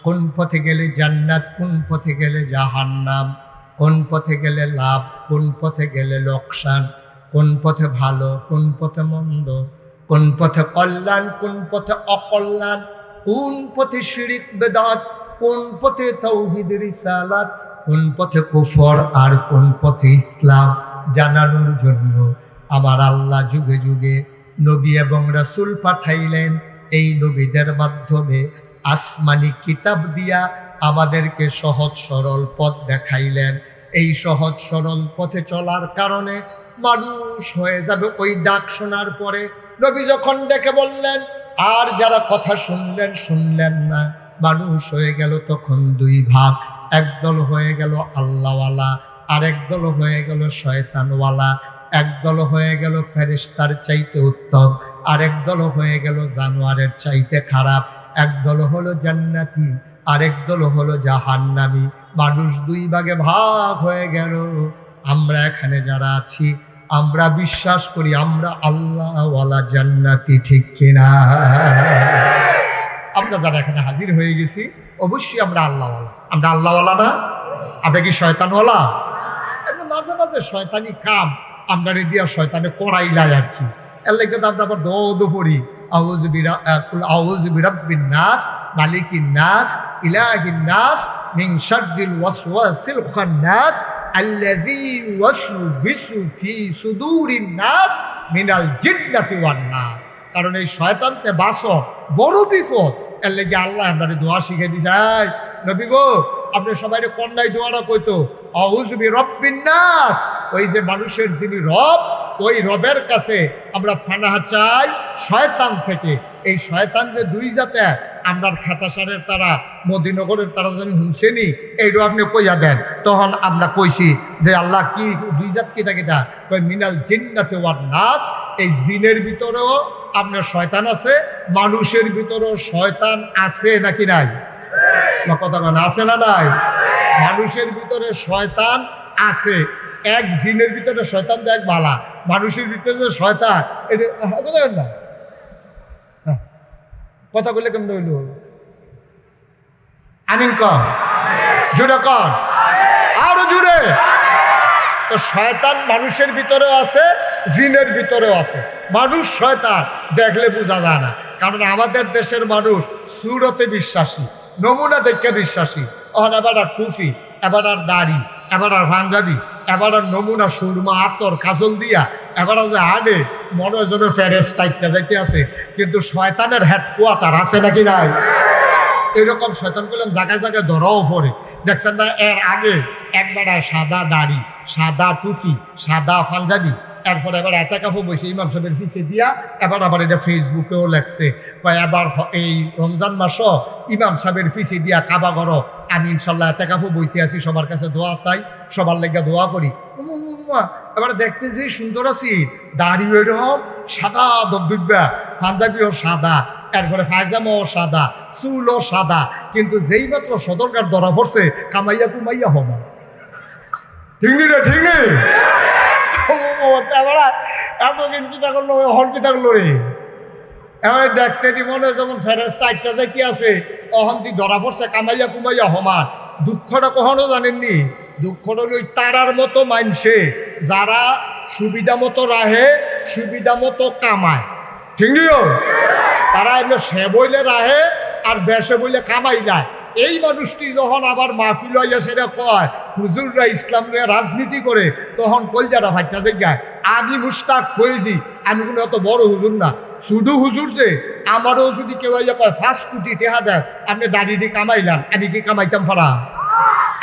কোন পথে গেলে জান্নাত, কোন পথে গেলে জাহান্নাম, কোন পথে গেলে লাভ, কোন পথে গেলে লোকসান, কোন পথে ভালো, কোন পথে মন্দ, কোন পথে কল্যাণ, কোন পথে অকল্যাণ, কোন পথে শিরিক বেদাত, কোন পথে তাওহীদ রিসালাত, কোন পথে কুফর আর কোন পথে ইসলাম জানানোর জন্য আমার আল্লাহ যুগে যুগে নবী এবং রাসূল পাঠাইলেন। এই নবীদের মাধ্যমে আসমানি কিতাব দিয়া আমাদেরকে সহজ সরল পথ দেখাইলেন। এই সহজ সরল পথে চলার কারণে মানুষ হয়ে যাবে ওই ডাক শোনার পরে। নবী যখন ডেকে বললেন, আর যারা কথা শুনলেন শুনলেন না, মানুষ হয়ে গেল তখন দুই ভাগ। একদল হয়ে গেল আল্লাহওয়ালা, আরেক দল হয়ে গেল শয়তানওয়ালা। একদল হয়ে গেল ফেরেশতার চাইতে উত্তম, আরেক দল হয়ে গেল জানোয়ারের চাইতে খারাপ। একদল হলো জান্নাতি, আরেক দল হলো জাহান্নামী। মানুষ দুই ভাগে ভাগ হয়ে গেল। আমরা এখানে যারা আছি আমরা বিশ্বাস করি আমরা আল্লাহওয়ালা জান্নাতি, ঠিক কিনা? আমরা যারা এখানে হাজির হয়ে গেছি অবশ্যই আমরা আল্লাহওয়ালা। আমরা আল্লাহওয়ালা না? আমরা কি শয়তানওয়ালা? এমনি মাঝে মাঝে শয়তানি কাম আমরা দিয়া শয়তানে করাইলাই আর কি। এর লাগে তো আমরা আবার দোয়া পড়ি, আউযু বিরাব্বিন নাস মালিকিন নাস ইলাহিন নাস মিন শাররিল ওয়াসওয়াসিল খান্নাস আল্লাযী ইউওয়াসওয়িসু ফি সুদুরিন নাস মিনাল জিন্নাতি ওয়ান নাস। কারণ এই শয়তানতে বাঁচো বড় বিপদ। এর লাগে আল্লাহ আমাদের দোয়া শিখে দিছে। নবী গো, আপনি সবাই কন্যায় দোয়াটা কইতো আউযু বিরাব্বিন নাস, ওই যে মানুষের যিনি রব, ওই রবের কাছে আমরা ফানাহা চাই শয়তান থেকে। এই শয়তান যে দুই জাতে, আমরা খাতাসারের তারা মদিনগরের তারা যেন শুনছেনি, এইটা আপনি কইয়া দেন। তখন আমরা কইছি যে আল্লাহ কি দুই জাত কিতা কিতা কই? মিনাল জিন্নাতি ওয়ান নাস। এই জিনের ভিতরেও আপনার শয়তান আছে, মানুষের ভিতরেও শয়তান আছে নাকি নাই? কথা বলেন, আছে না নাই? মানুষের ভিতরে শয়তান আছে। এক জিনের ভিতরে শয়তান তো এক বালা, মানুষের ভিতরে যে শয়তান, এটা কথা না। কথা বললে কেমন হইল? আমিন কর, জুড়ে কর, আরো জুড়ে। তো শয়তান মানুষের ভিতরেও আছে, জিনের ভিতরেও আছে। মানুষ শয়তান দেখলে বোঝা যায় না, কারণ আমাদের দেশের মানুষ সুরতে বিশ্বাসী, নমুনা দেখে বিশ্বাসী। এবার আর টুপি, এবার আর দাড়ি, এবার আর পাঞ্জাবি, এবার আর নমুনা সুরমা আতর কাজল দিয়া এবার যে আনে মনে যেন ফেরেশতা যাইতে আছে। কিন্তু শয়তানের হেডকোয়ার্টার আছে নাকি নাই? এরকম শয়তান করলাম জায়গায় জায়গায় ধরাও পড়ে। দেখছেন না, এর আগে একবার সাদা দাড়ি, সাদা টুপি, সাদা পাঞ্জাবি, এরপরে এবার এতেকাফও বসে ইমাম সাহেবের ফিসে দিয়া, আবার এটা ফেসবুকেও লেখছে এবার এই রমজান মাসও ইমাম সাহেবের ফিসে দিয়া কাবা করো, আমি ইনশাল্লাহ এতেকাফও বইতে আছি, সবার কাছে দোয়া চাই, সবার লেগে দোয়া করি। এবার দেখতে যে সুন্দর আছি, দাড়িও এরকম সাদা দবদুব্বা, পাঞ্জাবিও সাদা, এরপরে পায়জামাও সাদা, চুলও সাদা, কিন্তু যেই মাত্র সদরকার ধরা পড়ছে কামাইয়া কুমাইয়া হমা। ঠিক নি রে, ঠিক নেই? এতদিন কিটা করলো, হল কিটা করলো রে? এবার দেখতে দি মনে হয় যেমন ফেরেস্তা আটটা যে কি আছে, অহন দি ধরা পড়ছে কামাইয়া কুমাইয়া হমান। দুঃখটা কখনো জানেননি? দুঃখটা ওই তারার মতো মানছে যারা সুবিধা মতো রাহে, সুবিধা মতো কামায়। ঠিক নিও? তারা এমনি সে বইলে রাহে আর বেশে বইলে কামাই যায়। এই মানুষটি যখন আবার মাহফিল হইয়া সেটা কয় হুজুররা ইসলাম নিয়ে রাজনীতি করে, তখন কলজাটা ফাইটা জায়গায়। আমি মুশতাক ফয়েজি, আমি কোনো এত বড় হুজুর না, শুধু হুজুর যে আমারও যদি কেউ ইয়ে কয় 5 কোটি টাকা দেয় আপনি দাঁড়িয়ে কামাইলাম, আমি কি কামাইতাম ফারা?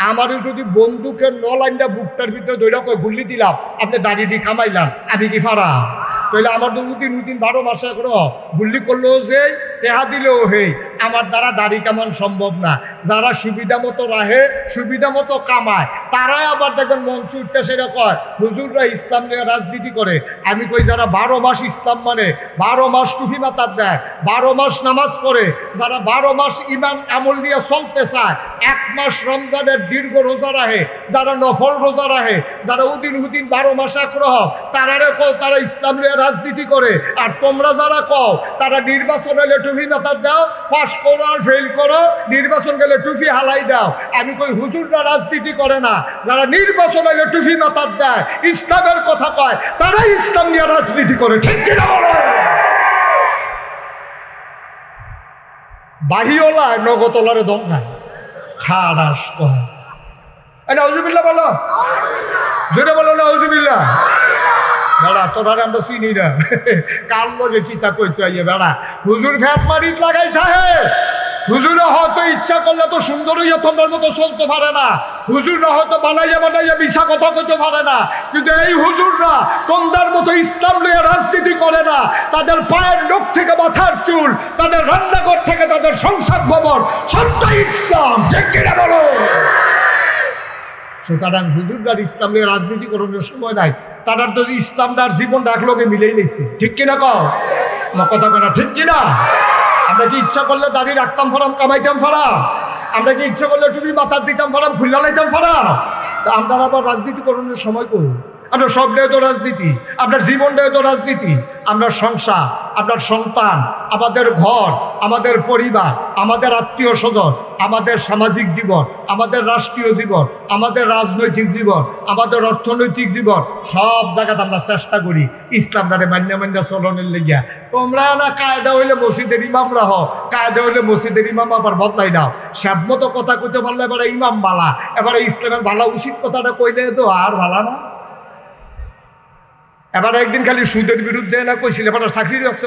আমারও যদি বন্দুকের নলাইনটা বুকটার ভিতরে দৈরা কয় গুল্লি দিলাম, আপনি দাঁড়িয়ে কামাইলাম, আমি কি ফারা? তাহলে আমার তো উদিন 12 মাসে এখনো গুল্লি করলেও যে টেহা দিলেও হেই, আমার দ্বারা দাড়ি কামান সম্ভব না। যারা সুবিধা মতো রাহে, সুবিধা মতো কামায়, তারাই আবার দেখবেন মঞ্চ উঠতে সেটা কয় হুজুররা ইসলাম নিয়ে রাজনীতি করে। আমি কই যারা 12 মাস ইসলাম মানে, 12 মাস টুফি মাতার দেয়, 12 মাস নামাজ পড়ে, যারা 12 মাস ইমান আমল নিয়ে চলতে চায়, 1 মাস রমজানের দীর্ঘ রোজা রাহে, যারা নফল রোজা রাহে, যারা উদিন 12 মাস আগ্রহ, তারারে কও তারা ইসলাম নিয়ে রাজনীতি করে। আর তোমরা যারা কও তারা নির্বাচন হলে টুফি মাথার দাও, পাস করো আর ফেল করো, নির্বাচন গেলে টুফি হালাই দাও। আমি কই হুজুররা রাজনীতি করে না, যারা নির্বাচন হলে টুফি মাথার দেয়, ইসলামের কথা কয়, তারাই ইসলাম নিয়ে রাজনীতি করে। ঠিক কিনা বলো? বাহিওলায় নগতলারে দম খায়, খাড়াস কয়। নাউজুবিল্লাহ বলো, জোরে বলো নাউজুবিল্লাহ। বেড়া তোরারে আমরা চিনি না, কাল লগে কিতা কইতে আইয়ে বেড়া হুজুর ফ্যাট মারিত লাগাই থাকে। হুজুরে হয়তো ইচ্ছা করলে তো সুন্দর হইয়া তোমার মতো চলতে পারে না, হুজুররা হয়তো বানাইয়া মিশা কথা কইতে পারে না, কিন্তু এই হুজুররা তোমাদের মতো ইসলাম নিয়ে রাজনীতি করে না। তাদের পায়ের নখ থেকে মাথার চুল, তাদের রান্নাঘর থেকে তাদের সংসদ ভবন, সবটাই ইসলাম। ঠিক কিনা বলো? সুতরাং হুজুরদার ইসলাম নিয়ে রাজনীতি করানোর সময় নাই, তারা তো ইসলামদার জীবনটা একলগে মিলেই নিচ্ছে। ঠিক কিনা কও? কথা কেনা ঠিক কিনা? আমরা কি ইচ্ছা করলে দাঁড়িয়ে রাখতাম ফারাম, কামাইতাম ফারাম? আমরা কি ইচ্ছা করলে টুপি মাথার দিতাম ফারাম, খুল্লা লাইতাম ফারাম? তা আমরা আবার রাজনীতি করানোর সময় করুন। আপনার সবটাই তো রাজনীতি, আপনার জীবনটাই তো রাজনীতি। আমরা সংসার, আপনার সন্তান, আমাদের ঘর, আমাদের পরিবার, আমাদের আত্মীয় স্বজন, আমাদের সামাজিক জীবন, আমাদের রাষ্ট্রীয় জীবন, আমাদের রাজনৈতিক জীবন, আমাদের অর্থনৈতিক জীবন, সব জায়গাতে আমরা চেষ্টা করি ইসলামটারে মান্যা চলনের লেগিয়া। তোমরা না কায়দা হইলে মসজিদের ইমামরা হও, কায়দা হইলে মসজিদের ইমাম আবার বদলাই দাও। সব মতো কথা কইতে পারলে এবারে ইমাম বালা, এবারে ইসলামের ভালো উচিত কথাটা কইলে তো আর ভালা না। এবার একদিন খালি সুদের বিরুদ্ধে না কইছিল, এবার চাকরির আছে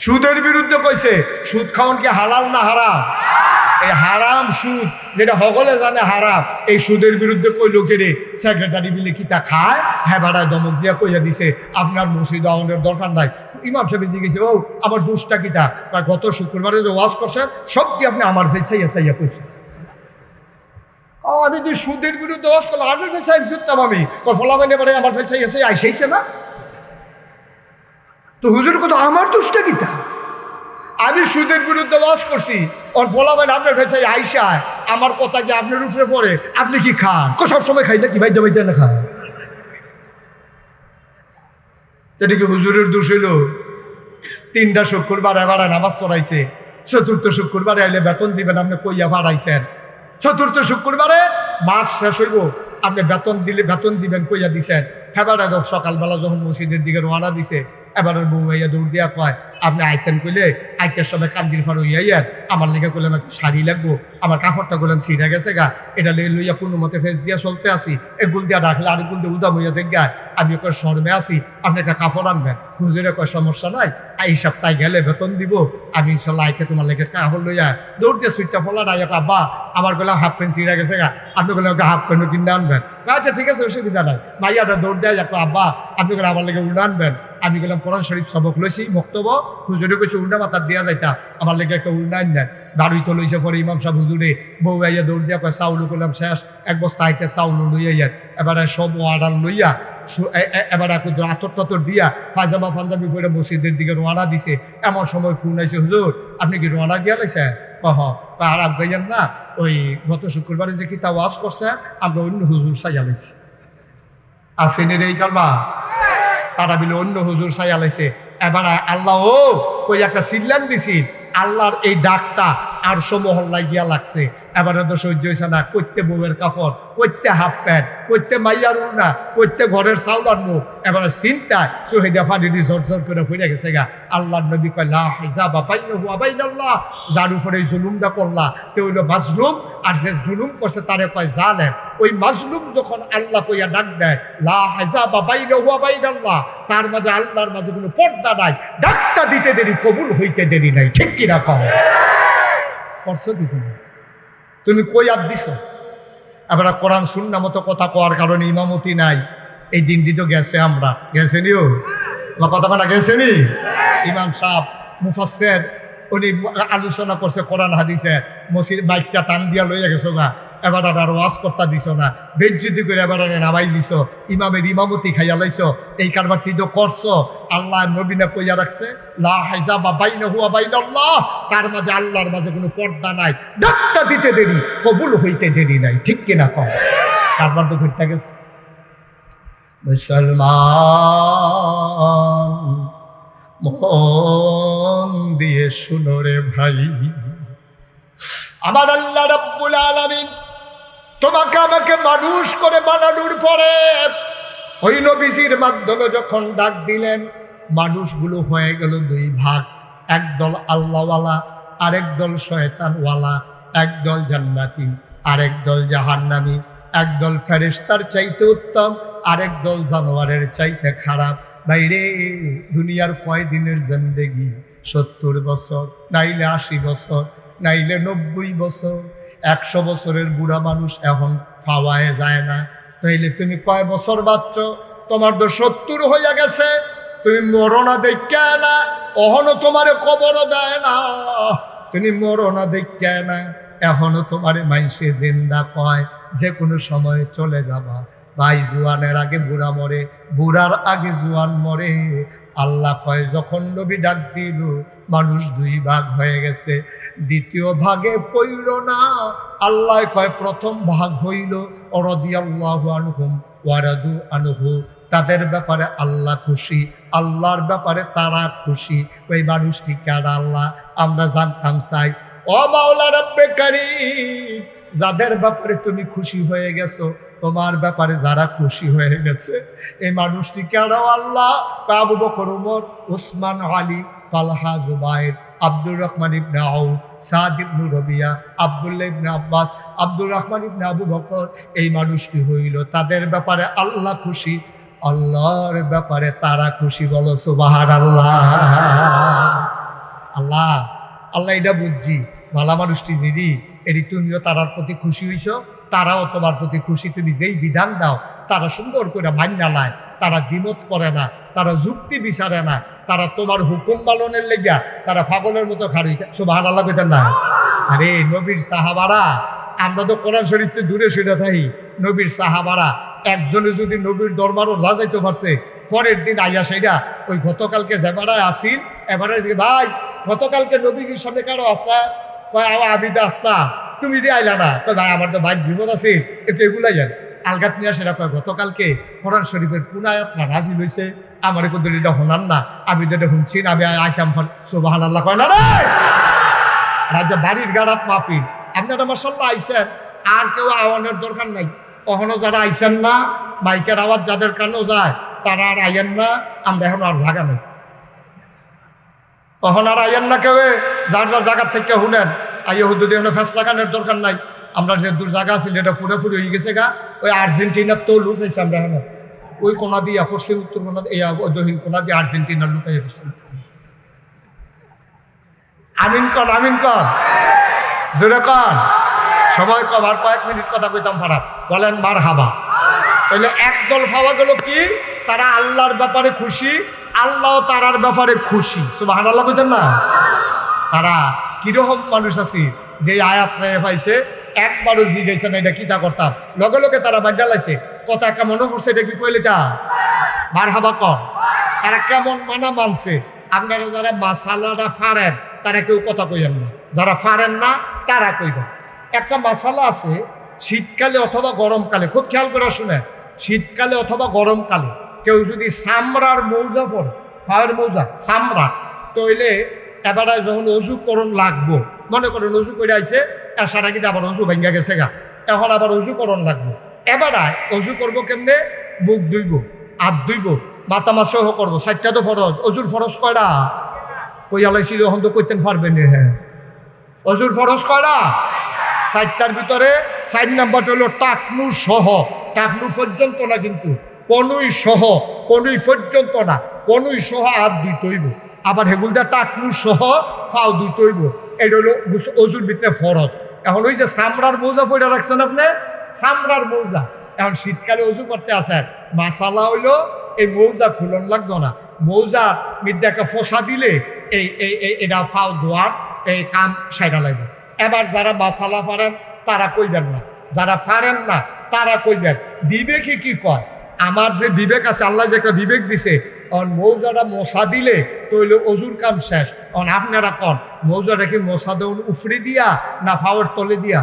সুদের বিরুদ্ধে কইছে। সুদ খাওয়ান কি হালাল না হারাম? এই হারাম সুদ যেটা সকলে জানে হারাম, এই সুদের বিরুদ্ধে কই লোকেরে সেক্রেটারি বিলে কিতা খায়, হ্যাঁ বাড়ায় দমক দিয়া কইয়া দিছে আপনার মসজিদ আউনের দরকার নাই। ইমাম সাহেব জিজ্ঞেসে ও আমার দোষটা কিতা? গত শুক্রবারে যে ওয়াজ করছেন সব কি আপনি আমার ফেলছাইয়া কইছেন। আমি তুই সুদের বিরুদ্ধে ওয়াজ করলাম, আমার ফেলছাই করতাম আমি ফলাফল এবারে আমার ফেলছাই এসে আইসাইছে না তো হুজুর কথা আমার দোষটা কিতা? আমি সুদের বিরুদ্ধে ওয়াজ করছি, ওর ফলাফল আপনার ফেলছাই আইসায়, আমার কথা কি আপনার উপরে পড়ে? আপনি কি খান? সবসময় খাই না কি ভাই জমাইতে না খান? এটা কি হুজুরের দোষ হইল? 3টা শুক্রবার এবার নামাজ পড়াইছে, 4র্থ শুক্রবারে আইলে বেতন দিবেন, আপনি কইয়া ভাড়াইছেন। 4র্থ শুক্রবারে মাস শেষ হইব, আপনি বেতন দিলে বেতন দিবেন কইয়া দিছেন। হেবারে সকালবেলা যখন মসজিদের দিকে রওনা দিছে, এবারে বউ হইয়া দৌড় দিয়া কয় আপনি আইতেন কইলে আইতের সময় কান্দির ফার হইয়াইয়ার আমার লেগে করলাম একটা শাড়ি লাগবো, আমার কাপড়টা করলাম ছিঁড়ে গেছে গা, এটা লইয়া কোনো মতে ফেস দিয়া চলতে আসি, এগুল দিয়া ডাকলে আরেক গুল দিয়ে উদাম হইয়া গা, আমি ওকে শর্মে আসি, আপনি একটা কাপড় আনবেন। হুজুরে কয় সমস্যা নাই, এই সপ্তাহে গেলে বেতন দিব, আমি ইনশাল্লাহ আইতে তোমার লেগে কাপড় লইয়া দৌড় দিয়ে সুইটটা ফোলা ডাইয়া আব্বা আমার গেলাম হাফ প্যান্ট ছিঁড়ে গেছে গা, আপনি গেলাম একটা হাফ প্যান্টও কিনে আনবেন। আচ্ছা ঠিক আছে, অসুবিধা নাই। মাইয়াটা দৌড় দেয় একটা আব্বা আপনি গেলে আমার লেগে উল্টা আনবেন। আমি গেলাম কোরআন শরীফ সবক লইছি বক্তব্য, হুজুরে কইছে উল্টা মাথার দিয়া যাইতা, আমার লেগে একটা উল্টা আনবেন। বাড়ি তো লইছে পরে ইমাম সাহেব হুজুরে বউ আইয়া দৌড় দিয়া কয় চাউল করলাম শেষ, এক বস্তা আইতে চাউল লইয়া এবারে সব অর্ডার লইয়া এবার আতর টাতর দিয়া পায়জামা পাঞ্জাবি পরে মসজিদের দিকে রোয়ানা দিছে। এমন সময় ফোন আইছে, হুজুর আপনি কি রোয়ানা দিয়া লাইছে? কহ আর আগাইয়েন না, ওই গত শুক্রবারে যে কিতা ওয়াজ করছে আমরা অন্য হুজুর সাইয়া লাইছি। আসেনি রে এই কারবা তারা বিলে অন্য হুজুর সাইয়া লাইছে। এবার আল্লাহ ও কই একটা সিল্লান দিছি, আল্লাহর এই ডাকটা আর মহল্লায় গিয়া লাগছে। এবারে তো সহ্য হয়েছে না, করতে বউয়ের কাপড়, করতে হাফ প্যান্ট, করতে মাইয়ার না, করতে ঘরের চাউল আনবো। এবারে চিন্তায় শহীদা ফাঁড়ি ঝরঝর করে ফিরে গেছে গা। আল্লাহর নবী কয় লা হিজাবা বাইনাহু ওয়া বাইনাল্লাহ, যার উপরে এই জুলুমটা করলা তে হইল মাজলুম, আর যে জুলুম করছে তারে কয় জালেম। ওই মাজলুম যখন আল্লাহ কইয়া ডাক দেয় লা হিজাবা বাইনাহু ওয়া বাইনাল্লাহ, তার মাঝে আল্লাহর মাঝে কোনো পর্দা নাই, ডাকটা দিতে দেরি কবুল হইতে দেরি নাই। ঠিক কিনা কও? করছো কি তুমি কই আর দিছ? এবার কোরআন সুন্না মতো কথা কওয়ার কারণে ইমামতি নাই, এই দিনটি তো গেছে। আমরা গেছেনিও কথা বলা গেছেনি। ইমাম সাহেব মুফাসসির উনি আলোচনা করছে কোরআন হাদিসে, মসজিদ বাইকটা টান দিয়া লইয়া গেছো গা, এবার আর ওয়াজ করতে দিছ না, বেজ্জতি করে এবার নামাই দিছ, ইমামের ইমামতি খাইয়া লাইছ। এই কারবারটি তো করছো। আল্লাহ নবীনা কইয়া রাখছে লা হিজাবা বাইনাহু ওয়া বাইনাল্লাহ, তার মাঝে আল্লাহর মাঝে কোনো পর্দা নাই, ডাকটা দিতে দেরি কবুল হইতে দেরি নাই। ঠিক কিনা কম? কারবার তো ঘুরতে গেছে। মুসলমান মন দিয়ে শুনো রে ভাই, আমার আল্লাহ রাব্বুল আলামিন তোমাকে আমাকে মানুষ করে বানানোর পরে ওই নবীজির মাধ্যমে যখন ডাক দিলেন, মানুষগুলো হয়ে গেল দুই ভাগ। একদল আল্লাহওয়ালা, আরেক দল শয়তানওয়ালা, একদল জান্নাতি, আরেক দল জাহান্নামী, একদল ফেরেশতার চাইতে উত্তম, আরেক দল জানোয়ারের চাইতে খারাপ। বাইরে দুনিয়ার কয় দিনের জিন্দেগি? 70 বছর, নাইলে 80 বছর, নাইলে 90 বছর। 100 বছরের বুড়া মানুষ এখন পাওয়ায় যায় না। তাইলে তুমি কয় বছর বাঁচছ? তোমার তো 70 হইয়া গেছে, তুমি মরো না দেখা না, এখনো তোমারে কবরও দেয় না, তুমি মরো না দেখা না, এখনো তোমারে মানুষে জিন্দা কয় যে কোনো সময় চলে যাবা। ভাই জুয়ানের আগে বুড়া মরে, বুড়ার আগে জুয়ান মরে। আল্লাহ কয় যখন নবী ডাক দিল মানুষ দুই ভাগ হয়ে গেছে, দ্বিতীয় ভাগে পইল না। আল্লাহ কয় প্রথম ভাগ হইল রাদিয়াল্লাহু আনহুম ওয়া রাদু আনহু, তাদের ব্যাপারে আল্লাহ খুশি, আল্লাহর ব্যাপারে তারা খুশি। ওই মানুষটি কারা? আল্লাহ আমরা জানতাম চাই। ও মাওলা রব্বে কারীম, যাদের ব্যাপারে তুমি খুশি হয়ে গেছো, তোমার ব্যাপারে যারা খুশি হয়ে গেছে, এই মানুষটি কারা? আল্লাহ আবু বকর, ওমর, ওসমান, আলী, তালহা, জুবাইর, আব্দুর রহমান ইবনে আউফ, সাদ ইবনে রবিয়া, আব্দুল্লাহ ইবনে আব্বাস, আব্দুর রহমান ইবনে আবু বকর। এই মানুষটি হইল তাদের ব্যাপারে আল্লাহ খুশি, আল্লাহর ব্যাপারে তারা খুশি। বলো সুবহানাল্লাহ। আল্লাহ আল্লাহ এটা বুঝছি, ভালা মানুষটি যিনি, এটি তুমিও তারার প্রতি খুশি হইছ, তারাও তোমার প্রতি খুশি। তুমি যেই বিধান দাও তারা সুন্দর করে মান্য লায়, তারা দ্বিমত করে না, তারা যুক্তি বিচারে না, তারা তোমার হুকুম পালনের লেগা তারা পাগলের মতো খাড়ি। সুবহানাল্লাহ কইতেন না? আরে নবীর সাহাবারা, আমরা তো কোরআন শরীফকে দূরে সরে থাকি, নবীর সাহাবারা একজনে যদি নবীর দরবারও রাজাইতে পারছে, পরের দিন আইয়া সেইটা ওই গতকালকে যেবারায় আসিল, এবারে ভাই গতকালকে নবীজির সামনে কারো আসতা, কয় আবিদা আসতা, তুমি দিয়ে আইলা না, কয় ভাই আমার তো ভাই বিপদ আছে, একটু এগুলাই যান আলগাত নিয়ে সেটা কয় গতকালকে কোরআন শরীফের পুনায়াতরা নাজিল হয়েছে, আমার কোথাও এটা শোনান না, আমি তো এটা শুনছি না, আমি আইতাম। সুবহানাল্লাহ কয় না রে? রাজা বাড়ির গাড়াত মাহফিল, আপনারা মাশাআল্লাহ আইছেন, আর কেউ আওয়ানোর দরকার নাই। কখনো যারা আইছেন না, মাইকের আওয়াজ যাদের কানেও যায় তারা আর আইয়েন না, আমরা এখন আর জায়গা নেই। তখন আর আইয়েন না কেউ, যার যার জায়গার থেকে শুনেন। আইয়ে হুদুদি হলো ফেসলা খানের দরকার নাই। আমরা যে দূর জায়গা আছে যেটা পুরোপুরি হয়ে গেছে গা, ওই আর্জেন্টিনার তো লুক হয়েছে আমরা হ্যাঁ, ওই কোনা দিয়া পশ্চিম উত্তর কোনা দক্ষিণ কোনা দিয়ে আর্জেন্টিনার লুক হয়ে গেছে। আমিন কন, আমিন কন, জোরে কন। সময় কম, আর কয়েক মিনিট কথা কইতাম খারাপ, বলেন মার হাবা। তাহলে একদল ভাবা গেল কি, তারা আল্লাহর ব্যাপারে খুশি, আল্লাহ তারার ব্যাপারে খুশি। সুবহানাল্লাহ কইতেন না? তারা কিরকম মানুষ আছে যে আয়াত নিয়ে পাইছে, একবারও জিজ্ঞাসা না এটা কিতা করতাম, লগে লগে তারা বাদ ডালাইছে। কথা একটা মনে করছে, এটা কি কইলে তা মার হাবা কর। তারা কেমন মানা মানছে। আপনারা যারা মাসালাটা ফারেন তারা কেউ কথা কইেন না, যারা ফারেন না তারা কইবেন। একটা মাসালা আছে, শীতকালে অথবা গরমকালে, খুব খেয়াল করে শুনে, শীতকালে অথবা গরমকালে কেউ যদি চামড়ার মৌজা পরে, ফায়ের মৌজা চামড়া, তইলে এবারে যখন অজু করণ লাগবো, মনে করেন অজু করে আইছে, তার সারা কিন্তু আবার অজু ভেঙে গেছে গা, এখন আবার অজু করণ লাগবো। এবারে অজু করবো কেমনে, মুখ ধুইব, হাত ধুইব, মাথা মাসহ করবো। 4টা তো ফরজ। অজুর ফরজ কয়টা? কইয়ালাইছিল, এখন তো কইতেন পারবেন। হ্যাঁ, অজুর ফরজ কয়টা? 4টার ভিতরে 4 নাম্বারটা হলো টাকনু সহ। টাকনু পর্যন্ত না কিন্তু, কনুই সহ, কনুই পর্যন্ত না, কনুই সহ হাত ধুইতে হইব। আবার হেগুলদা টাকনু সহ ফাও ধুইতে হইব। এটা হলো অজুর ভিতরে ফরজ। এখন ওই যে চামড়ার মৌজা পয়টা রাখছেন আপনি, চামড়ার মৌজা, এখন শীতকালে অজু করতে আসেন, মাসালা হইলো এই মৌজা খুলন লাগতো না। মৌজার মধ্যে একটা ফসা দিলে এই এটা ফাও ধোয়ার এই কাম সাইডা লাগবে। এবার যারা মাসালা ফারেন তারা কইবেন না, যারা ফারেন না তারা কইবেন। বিবেকে কি কয়? আমার যে বিবেক আছে, আল্লাহ যে একটা বিবেক দিছে, মৌজাটা মশা দিলে তৈলে অজুর কাম শেষ। আপনারা কন, মৌজাটা কি মশা দেউন উফরে দিয়া না ফাওয়ার তলে দিয়া?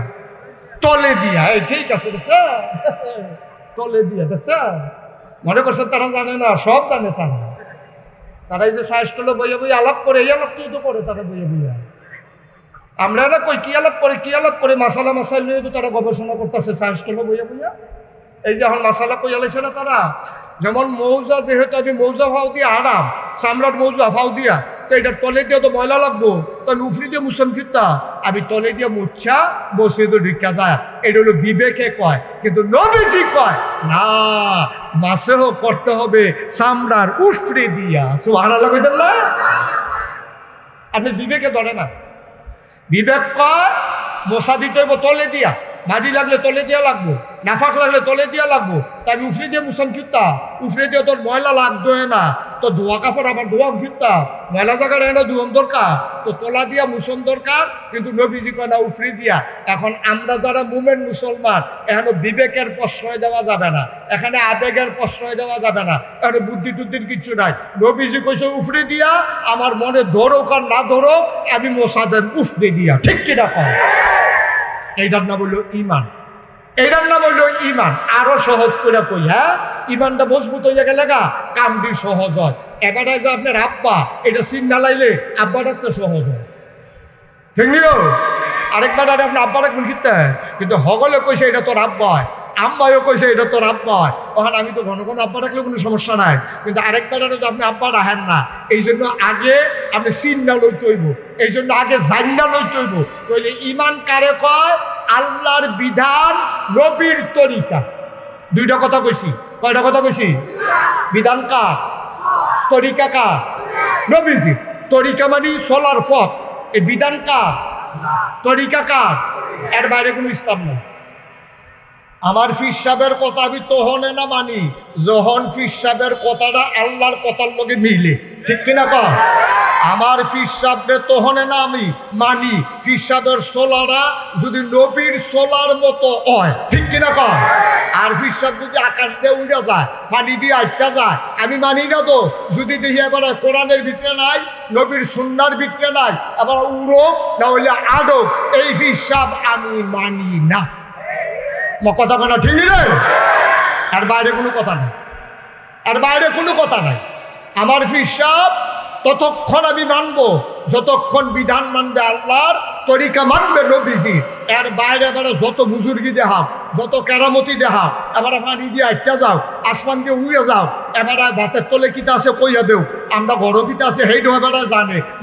তলে দিয়া। এই ঠিক আছে, দেখছেন, তলে দিয়া। দেখছেন, মনে করছেন তারা জানে না, সব জানে তারা। তারা এই যে সাহসগুলো বইয়া বইয়া আলাপ করে, এই আলাপ তো করে তারা বইয়া বইয়া। আমরা না কই কি আলাপ করে, কি আলাপ করে, মাসালা মাসাইল নিয়ে তো তারা গবেষণা করতেছে সাহসগুলো বইয়া বইয়া। এই যে এখন মাসালা কইয়া লাইছে না তারা, যেমন মৌজা, যেহেতু আমি মৌজা ফাও দিয়ে হারাম, চামড়ার মৌজা ফাও দিয়া, তো এটার তলে দিয়ে তো ময়লা লাগবো, তো আমি উফরি দিয়ে মুসম কিতা, আমি তলে দিয়ে মুচ্ছা বসে তো ঢিকা যায়। এটা হলো বিবেকে কয়। কিন্তু নবীজি কয় না, মাসেহ করতে হবে চামড়ার উফরি দিয়া। সুবহানাল্লাহ কইতেন না? আপনি বিবেকে ধরে না। বিবেক কয় মশা দিতে হইব তলে দিয়া, মাটি লাগলে তলে দিয়া লাগবো, নাফাক লাগলে তলে দিয়া লাগবো। তাই আমি উফরে দিয়ে মুসম কিতা, উফরে দিয়ে তোর ময়লা লাগতো না, তো ধোয়া কাপড় আবার ধোয়া কিতা, ময়লা জায়গাটা এটা ধুয়ন দরকার, তো তোলা দিয়া মুসম দরকার। কিন্তু নবীজি কয় না, উফরে দিয়া। এখন আমরা যারা মুমেন মুসলমান, এখানে বিবেকের প্রশ্রয় দেওয়া যাবে না, এখানে আবেগের প্রশ্রয় দেওয়া যাবে না, এখানে বুদ্ধি টুদ্ধির কিছু নাই। নবীজি কইছে উফরে দিয়া, আমার মনে ধরোক আর না ধরোক, আমি মশা দেন উফরে দিয়া। ঠিক কিনা কয়? এইটার নাম হইল ইমান। এইটার নাম হইল ইমান। আরো সহজ করে কই, হ্যাঁ, ইমানটা মজবুত হয়ে গেলে গা কামটি সহজ হয়। এবারে যে আপনার আব্বা, এটা চিন্তা লাইলে আব্বা ডাকতে সহজ হয়, ঠিক নিও। আরেকবার আপনার আব্বা ডাকবেন কিনতে, কিন্তু হগলে কইছে এটা তোর আব্বা হয়, আম্মাইও কইছে এটা তোর আব্বা হয়। ওখান আমি তো ঘন ঘন আব্বা ডাকলে কোনো সমস্যা নাই, কিন্তু আরেকবার তো আপনি আব্বা রাখেন না। এই জন্য আগে আপনি চিন্তা লইতে হইব, এই জন্য আগে জান্না লইতে হইব। তাহলে ইমান কারে কয়? আল্লাহর বিধান, নবীর তরিকা। দুইটা কথা কইছি। কয়টা কথা কইছি? বিধান কার, তরিকা কার? নবীজি। তরিকা মানে চলার পথ, এই বিধান কার, তরিকা কার? এর বাইরে কোনো ইসলাম নেই। আমার ফির সাহেবের কথা আমি তহনে না মানি যখন ফির সাহেবের কথাটা আল্লাহর কথার লগে মিলে, ঠিক কিনা কর? আমার ফির সাহেবরে তহনে না আমি মানি ফির সাহেবের সোলারা যদি নবীর সোলার মতো হয়, ঠিক কিনা কর? আর ফির সাহেব যদি আকাশ দিয়ে উড়ে যায়, পানি দিয়ে আটকা যায়, আমি মানি না। তো যদি দেখি এবার কোরআনের ভিতরে নাই, নবীর সুন্নার ভিতরে নাই, আবার উড়ো না হইলে আডো, এই ফির সাহেব আমি মানি না। কথা কেনা ঠিক রে? আর বাইরে কোনো কথা নাই, আর বাইরে কোনো কথা নাই। আমার ফির সাহেব ততক্ষণ আমি মানবো যতক্ষণ বিধান মানবে আল্লাহর, তরিকা মানবে নবীজি। এর বাইরে এবারে যত বুজুর্গি দেখাও, যত কেরামতি দেখাও, এবারে পানি দিয়ে আটটা যাও, আসমান দিয়ে উড়ে যাও, এবারে ভাতের তলে কিতা আছে কইয়া দেও, আমরা গড় কিতা আছে হেইডো এবারে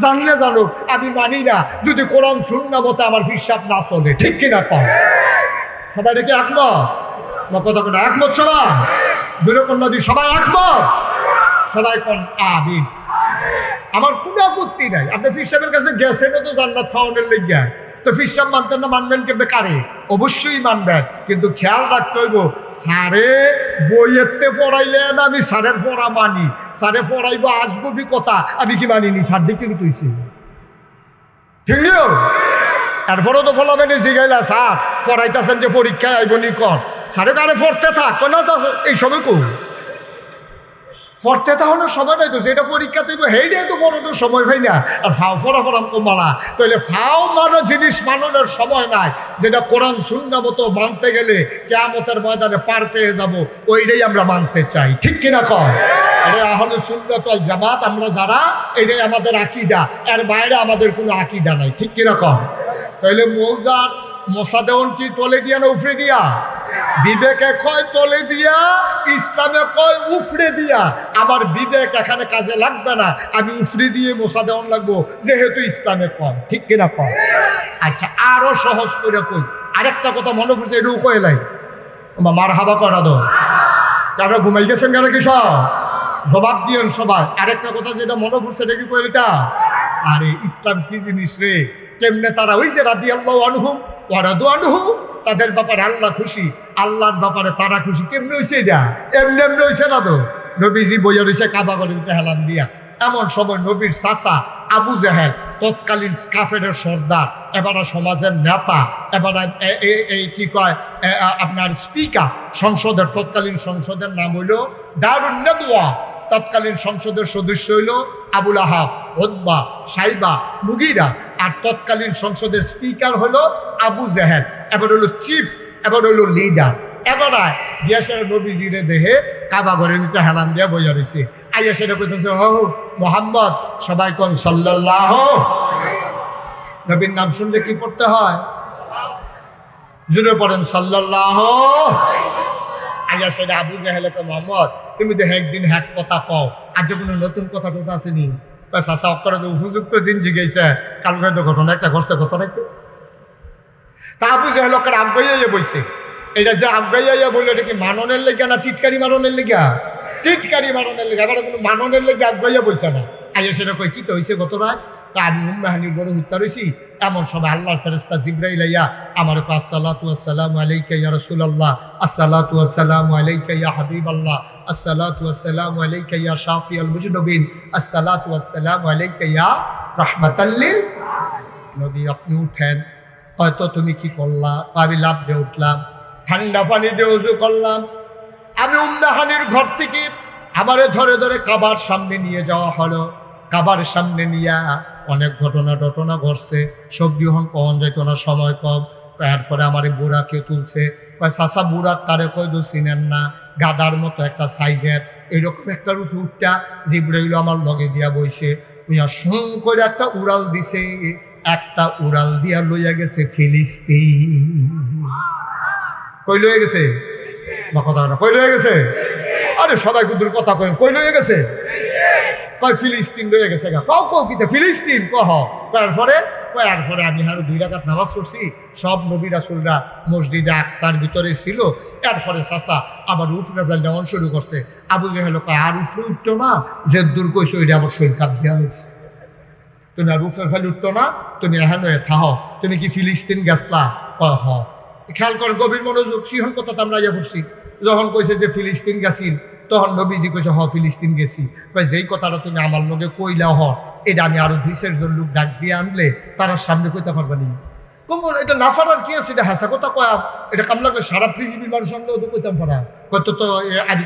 জানলে জানো, আমি মানি না যদি কোরআন সুন্নাহ মতে আমার হিসাব না চলে, ঠিক কিনা কম? সবাই দেখি একমত কথা কোন একমত? সবাই জোরে কোন নদী সবাই একমত? সবাই কোন আমিন। আমার কোনো আপত্তি নাই, আপনি ফির সাহেবের কাছে গেছেন তো জান্নাত ফাউন্ডের লেগে, তো ফির সাহেব মানতেন না, মানবেন কেমনে কারে? অবশ্যই মানবেন, কিন্তু খেয়াল রাখতে হইব স্যারে বইয়েতে পড়াইলেন আমি স্যারের পড়া মানি, স্যারে পড়াইব আজগবি কথা আমি কি মানিনি, স্যার দিকে কি তুইছি, ঠিক নিও? এরপরও তো ফলাবেন জিগাইলা স্যার পড়াইতেছেন যে পরীক্ষায় আইব নি কর, স্যারে কারে পড়তে থাক না, এই সময় কো পড়তে তাহলে সময় নাই তো, যেটা পরীক্ষাতে হেইটাই তো পড়ানোর সময় পাই না, আর ফাও ফরাফরাম কমালা তাহলে ফাও মানো জিনিস মাননের সময় নাই, যেটা কোরআন সুন্নাহ মতো মানতে গেলে কিয়ামতের ময়দানে পার পেয়ে যাব, ওইটাই আমরা মানতে চাই, ঠিক কিনা কয়? আরে আহলে সুন্নাত ওয়াল জামাত আমরা যারা, এটাই আমাদের আকীদা, এর বাইরে আমাদের কোনো আকীদা নাই, ঠিক কিনা কয়? তাহলে মৌজার মশা দেওয়ান কি তলে দিয়া না উফরে দিয়া? বিবেকে কয় তলে দিয়া, ইসলামে কয় উফরে দিয়া। আমার বিবেক এখানে কাজে লাগবে না, আমি উফরে দিয়ে মশা দেওয়ান লাগবো, যেহেতু ইসলামে কয়, ঠিক কিনা কয়? আচ্ছা আরো সহজ করে কই, আরেকটা কথা মনে পড়ছে, এটাও কয়ে লাই মার হাবা করা দো, আপনারা ঘুমাই গেছেন কেন কি সব জবাব দিয়েন সবাই। আরেকটা কথা যেটা মনে পড়ছে দেখি কইটা, আরে ইসলাম কি জিনিস রে, কেমনে তারা ওই যে রাদিয়াল্লাহু আনহুম ওয়া রাদু আনহু, তাদের ব্যাপারে আল্লাহ খুশি, আল্লাহর ব্যাপারে তারা খুশি, কেমনে হয়েছে এটা? এমনি এমনি হয়েছে না তো। নবীজি বইয়া রয়েছে কাবা গলিতে হেলান দিয়া, এমন সময় নবীর চাচা আবু জেহেল, তৎকালীন কাফেরের সর্দার, এবার সমাজের নেতা, এবার এই কি কয় আপনার স্পিকার সংসদের, তৎকালীন সংসদের নাম হইল দারুন নেদওয়া, তৎকালীন সংসদের সদস্য হইল আবুল আহাব, উতবা, সাইবা, মুগিরা, আর তৎকালীন সংসদের স্পিকার হলো আবু জেহেল, এবার হলো চিফ, এবার হলো লিডার। এবার গিয়াসের নবীজিরে দেহে কাবা ঘরের ভিতরে হেলান দিয়া বইয়া রয়েছে, আইয়া সেটা কইতেছে ও মোহাম্মদ, সবাই কোন সাল্লাল্লাহু, নবীর নাম শুনলে কি পড়তে হয়? জুড়ে পড়েন সাল্লাল্লাহু। আইয়া সেটা আবু জেহেল কে মোহাম্মদ তুমি তো একদিন হ্যাক কথা পাও, আজ কোনো নতুন কথা টথা আসেনি? চাষা অক্ষরে তো উপযুক্ত দিন জিগেছে, কালকে তো ঘটনা একটা ঘটছে, কত নাকি তা আবু জেহেল আগাইয়া বইছে, এটা যে আগাইয়া বললো এটা কি মাননের লেগা না টিটকারি মারণের লেগা? টিটকারি মারণের লেগা, এবার কোনো মাননের লেগে আগাইয়া বইছে না। আইয়া সেটা কই কি তো হয়েছে গত রাত, তা আমি উম্মাহানির বড় হত্যা রয়েছি, এমন সময় আল্লাহর ফেরেশতা জিবরাইল আইয়া আমার আসসালাতু ওয়াসসালামু আলাইকা ইয়া রাসূলুল্লাহ, আসসালাতু ওয়াসসালামু আলাইকা ইয়া হাবিবাল্লাহ, আসসালাতু ওয়াসসালামু আলাইকা ইয়া শাফিয়াল মুজনুবিন, আসসালাতু ওয়াসসালামু আলাইকা ইয়া রাহমাতাল লিল। নবী আপনি উঠেন, হয়তো তুমি কি করলা? আমি লাভ দিয়ে উঠলাম, ঠান্ডা পানি দিয়ে উজু করলাম, আমি উম্মাহানির ঘর থেকে আমারে ধরে ধরে কাবার সামনে নিয়ে যাওয়া হলো, কাবার সামনে নিয়ে অনেক ঘটনা ঘটছে, সব বিহন কখন যাইতো না, সময় কম, এরপরে আমার বুড়াকে তুলছে, চাষা বুড়া তারে কই দু চিনেন না, গাদার মতো একটা সাইজের, এইরকম একটা রুফে উঠটা জিবরাইল আমার লগে দিয়া বইছে, সুম করে একটা উড়াল দিছে, একটা উড়াল দিয়া লইয়া গেছে ফিলিস্তিন। কই লইয়া গেছে? বা কথা না, কই লইয়া গেছে? আরে সবাই কুদুর কথা কই লইয়া গেছে? কয় ফিলিস্তিন লইয়া গেছে গা, কও কিতে ফিলিস্তিন কহ। কয়ার পরে আমি আরো 2 রাকাত নামাজ পড়ছি, সব নবী রাসূলরা মসজিদে আকসার ভিতরে ছিল। এরপরে চাচা আবার উফরে ফেল দেওয়ান শুরু করছে। আবু জেহেল কয় আর উফরে উঠতো না, যে দূর কইছো ওইটা আমার শরীর কাঁপ দিয়া গেছে, তুমি আর উফরে ফেল উঠতো না, তুমি এখানে থাহ, তুমি কি ফিলিস্তিন গেছলা? কয় হ। খেয়াল করেন গভীর মনোযোগ, সিহন কথা আমরা ইয়া করছি, যখন কইছে যে ফিলিস্তিন গেছিন, তখন নবীজি কইছে হ ফিলিস্তিন গেছি। কয় যেই কথাটা তুমি আমার লোকে কইলা হ, এটা আমি আরো 2-4 জন লোক ডাক দিয়ে আনলে তার সামনে কইতে পারবা নি? কমন এটা না পারার কি আছে? এটা হাসা কথা কয়া, এটা কাম লাগলে সারা পৃথিবীর মানুষ সামনে তো কইতাম পারা, কত তো আমি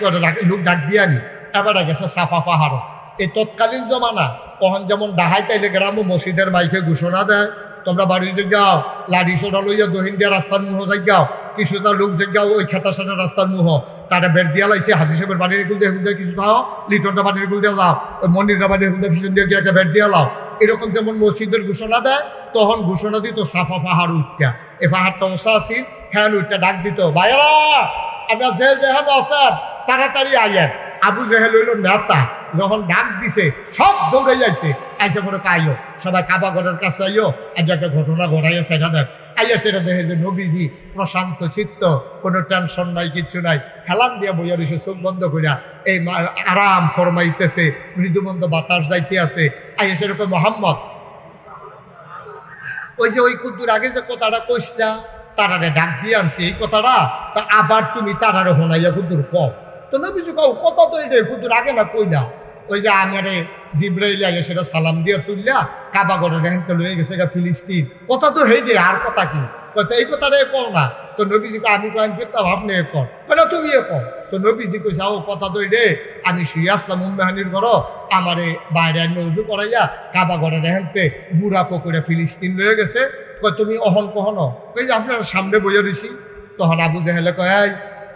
লোক ডাক দিয়ে আনি। এবার গেছে সাফা পাহাড়, এই তৎকালীন জমানা, তখন যেমন ডাহাই চাইলে গ্রাম মসজিদের মাইকে ঘোষণা দেয়, তোমরা বাড়ির জায়গাও লাড়ি সোডা লইয়া দহিন দিয়া রাস্তার মুহ জায়গাও, কিছুটা লোক জায়গাও ওই খেতার সাথে রাস্তার মুহ, তারা বের দিয়া লাইছে, হাজি সাহেবের বাড়ির এগুল দিয়ে কিছু দাও, লিটনটা বাড়ির এগুল দিয়ে যাও, ওই মন্দিরটা বাড়ির এগুল পিছন দিয়ে গিয়ে একটা বের দিয়া লাও, এরকম যেমন মসজিদের ঘোষণা দেয়, তখন ঘোষণা দিত সাফা পাহাড় উঠটা, এই পাহাড়টা ওসা আসিল, হ্যান উঠটা ডাক দিত, ভাইরা আপনার যে যেখানে আছেন তাড়াতাড়ি আইয়েন, আবু জেহেল হইল নেতা, যখন ডাক দিছে সব দৌড়ে যাইছে, আইসে করে আইও সবাই কাবা ঘরের কাছে আইও, আজ একটা ঘটনা ঘটাইয়া সেটা দেখ। আইয়া সেটা দেখে যে নবীজি প্রশান্ত চিত্ত, কোনো টেনশন নাই, কিছু নাই, হেলান দিয়া বইয়া রয়েছে চোখ বন্ধ করিয়া, এই আরাম ফরমাইতেছে, মৃদুমন্দ বাতাস যাইতে আছে। আইয়া সেটা তো মোহাম্মদ, ওই যে ওই কুদ্দুর আগে যে কথাটা কইসলা তারারে ডাক দিয়ে আনছি, এই কথাটা তা আবার তুমি তারারে হোনাইয়া কুদ্দুর কও। তো নবীজি কও কথা তো এটা কুদ্দুর আগে না কইলা, ওই যে আমারে জিব্রাইল আইয়া সেটা সালাম দিয়ে তুললা কাবা ঘরে হেনতে লয়ে গেছে ফিলিস্তিন, কথা তো হেই দে, আর কথা কি কথা, এই কথাটাই কও না। তো নবীজি আমি কয়েন করতাম, আপনি এ কর, কেন তুমি এ কর। তো নবীজি কইসা ও কথা তো রে, আমি শুয়ে আসলাম উম্মেহানির ঘর, আমারে বাইরে নজু করাইয়া কাবা ঘরে হেনতে বুড়া করে ফিলিস্তিন লয়ে গেছে, কয় তুমি অহন কহন, কই যে আপনার সামনে বইয়া রইছি। তখন আবু জেহেলে কয় এই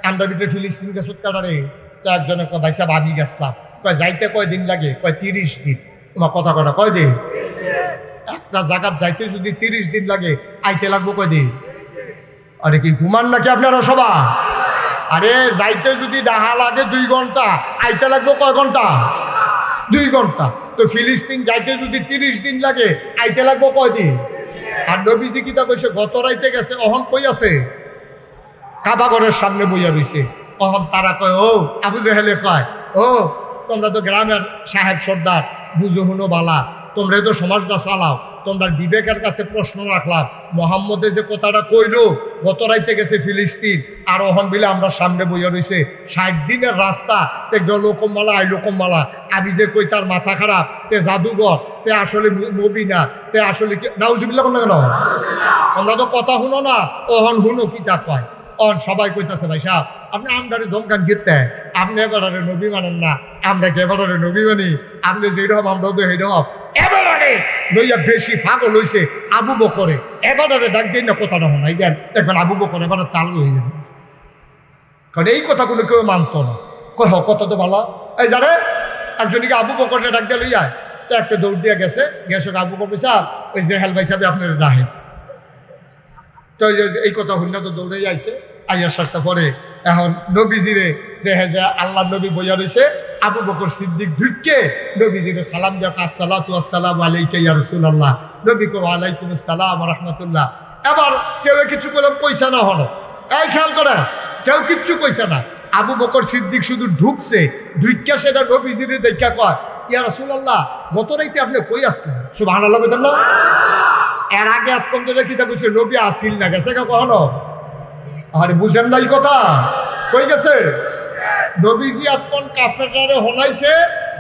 আন্ডার ভিতরে ফিলিস্তিন গেছত কাটারে। তো একজনে কয় ভাই সাহেব আমি গেছলাম, কয় যাইতে কয় দিন লাগে, কয় 30 দিন। তোমার কথা কয় না, কয় দিন? একটা জায়গার যাইতে যদি 30 দিন লাগে, আইতে লাগবো কয় দিন? আরে কি ঘুমান নাকি আপনারা সবাই? আরে যাইতে যদি ডাহা লাগে 2 ঘন্টা, আইতে লাগবো কয় ঘন্টা? 2 ঘন্টা। তো ফিলিস্তিন যাইতে যদি 30 দিন লাগে, আইতে লাগবো কয় দিন? আর নবীজি কিতা কইছে, গত রাইতে গেছে, অহন কই আছে? কাবা ঘরের সামনে বইয়া রইছে। অহন তারা কয়, ও আবু জেহেলে কয়, ও তোমরা তো গ্রামের সাহেব সর্দার, বুঝো হুনো বালা, তোমরা তো সমাজটা চালাও, তোমরা বিবেকের কাছে প্রশ্ন রাখলাম, মোহাম্মদে যে কথাটা কইলো গত রাইতে গেছে ফিলিস্তিন, আর অহন বিলে আমরা সামনে বইয়া রইছে, 60 দিনের রাস্তা, তে লোকমালা আই লোকমালা, আমি যে কই তার মাথা খারাপ, তে জাদুঘর, তে আসলে নবী না, তে আসলে নাউজুবিল্লাহ কোন কেন? তোমরা তো কথা শুনো না, অহন হুনো কি তা কয়। অন সবাই কইতাছে ভাই সাহেব আপনি আমদারে ধমকান গিতে, আপনি এবারে নবী মানেন না, আমরা কে এবারে নবী মানি, আপনি যেরকম আমরা তো সেইরকম। এবারে লইয়া বেশি ফাগল হইছে আবু বকরে, এবারে ডাক দিন না কথাটা শোনাই দেন, দেখবেন আবু বকর এবারে তাল হয়ে যাবে। কারণ এই কথাগুলো কেউ মানতো না, কয় হ কথা তো ভালো। এই জানে একজনকে আবু বকরে ডাক দিয়ে লইয়া, তো একটা দৌড় দিয়ে গেছে, গেছে আবু বকর সাহেব ওই যে হেল ভাই সাহেব আপনার রাহে। তো এই কথা হইনা তো দৌড়েই আইছে, আইয়ার সারসা পরে এখন নবীজিরে দেখে যে আল্লাহ নবী বইয়া রয়েছে, আবু বকর সিদ্দিক ঢুকে নবীজিরে সালাম দেখ, আসসালাতু আসসালামু আলাইকা ইয়া রাসূলুল্লাহ। নবী কো ওয়ালাইকুম আসসালাম ওয়া রাহমাতুল্লাহ। এবার কেউ কিছু কইলাম কইছে না, হলো এই খেয়াল করে কেউ কিচ্ছু কইছে না। আবু বকর সিদ্দিক শুধু ঢুকছে, ঢুকিয়া সেটা নবীজিরে দেখা কয়, ইয়া রাসূলুল্লাহ গত রাইতে আপনি কই আসলেন? সুবহানাল্লাহ বলেন না। এর আগে এতক্ষণ ধরে কিতা কইছে, নবী আসিল না, গেছে কখনো? আরে বুঝেন নাই কথা, কই গেছে? নবীজি এতক্ষণ কাফেররা হনাইছে,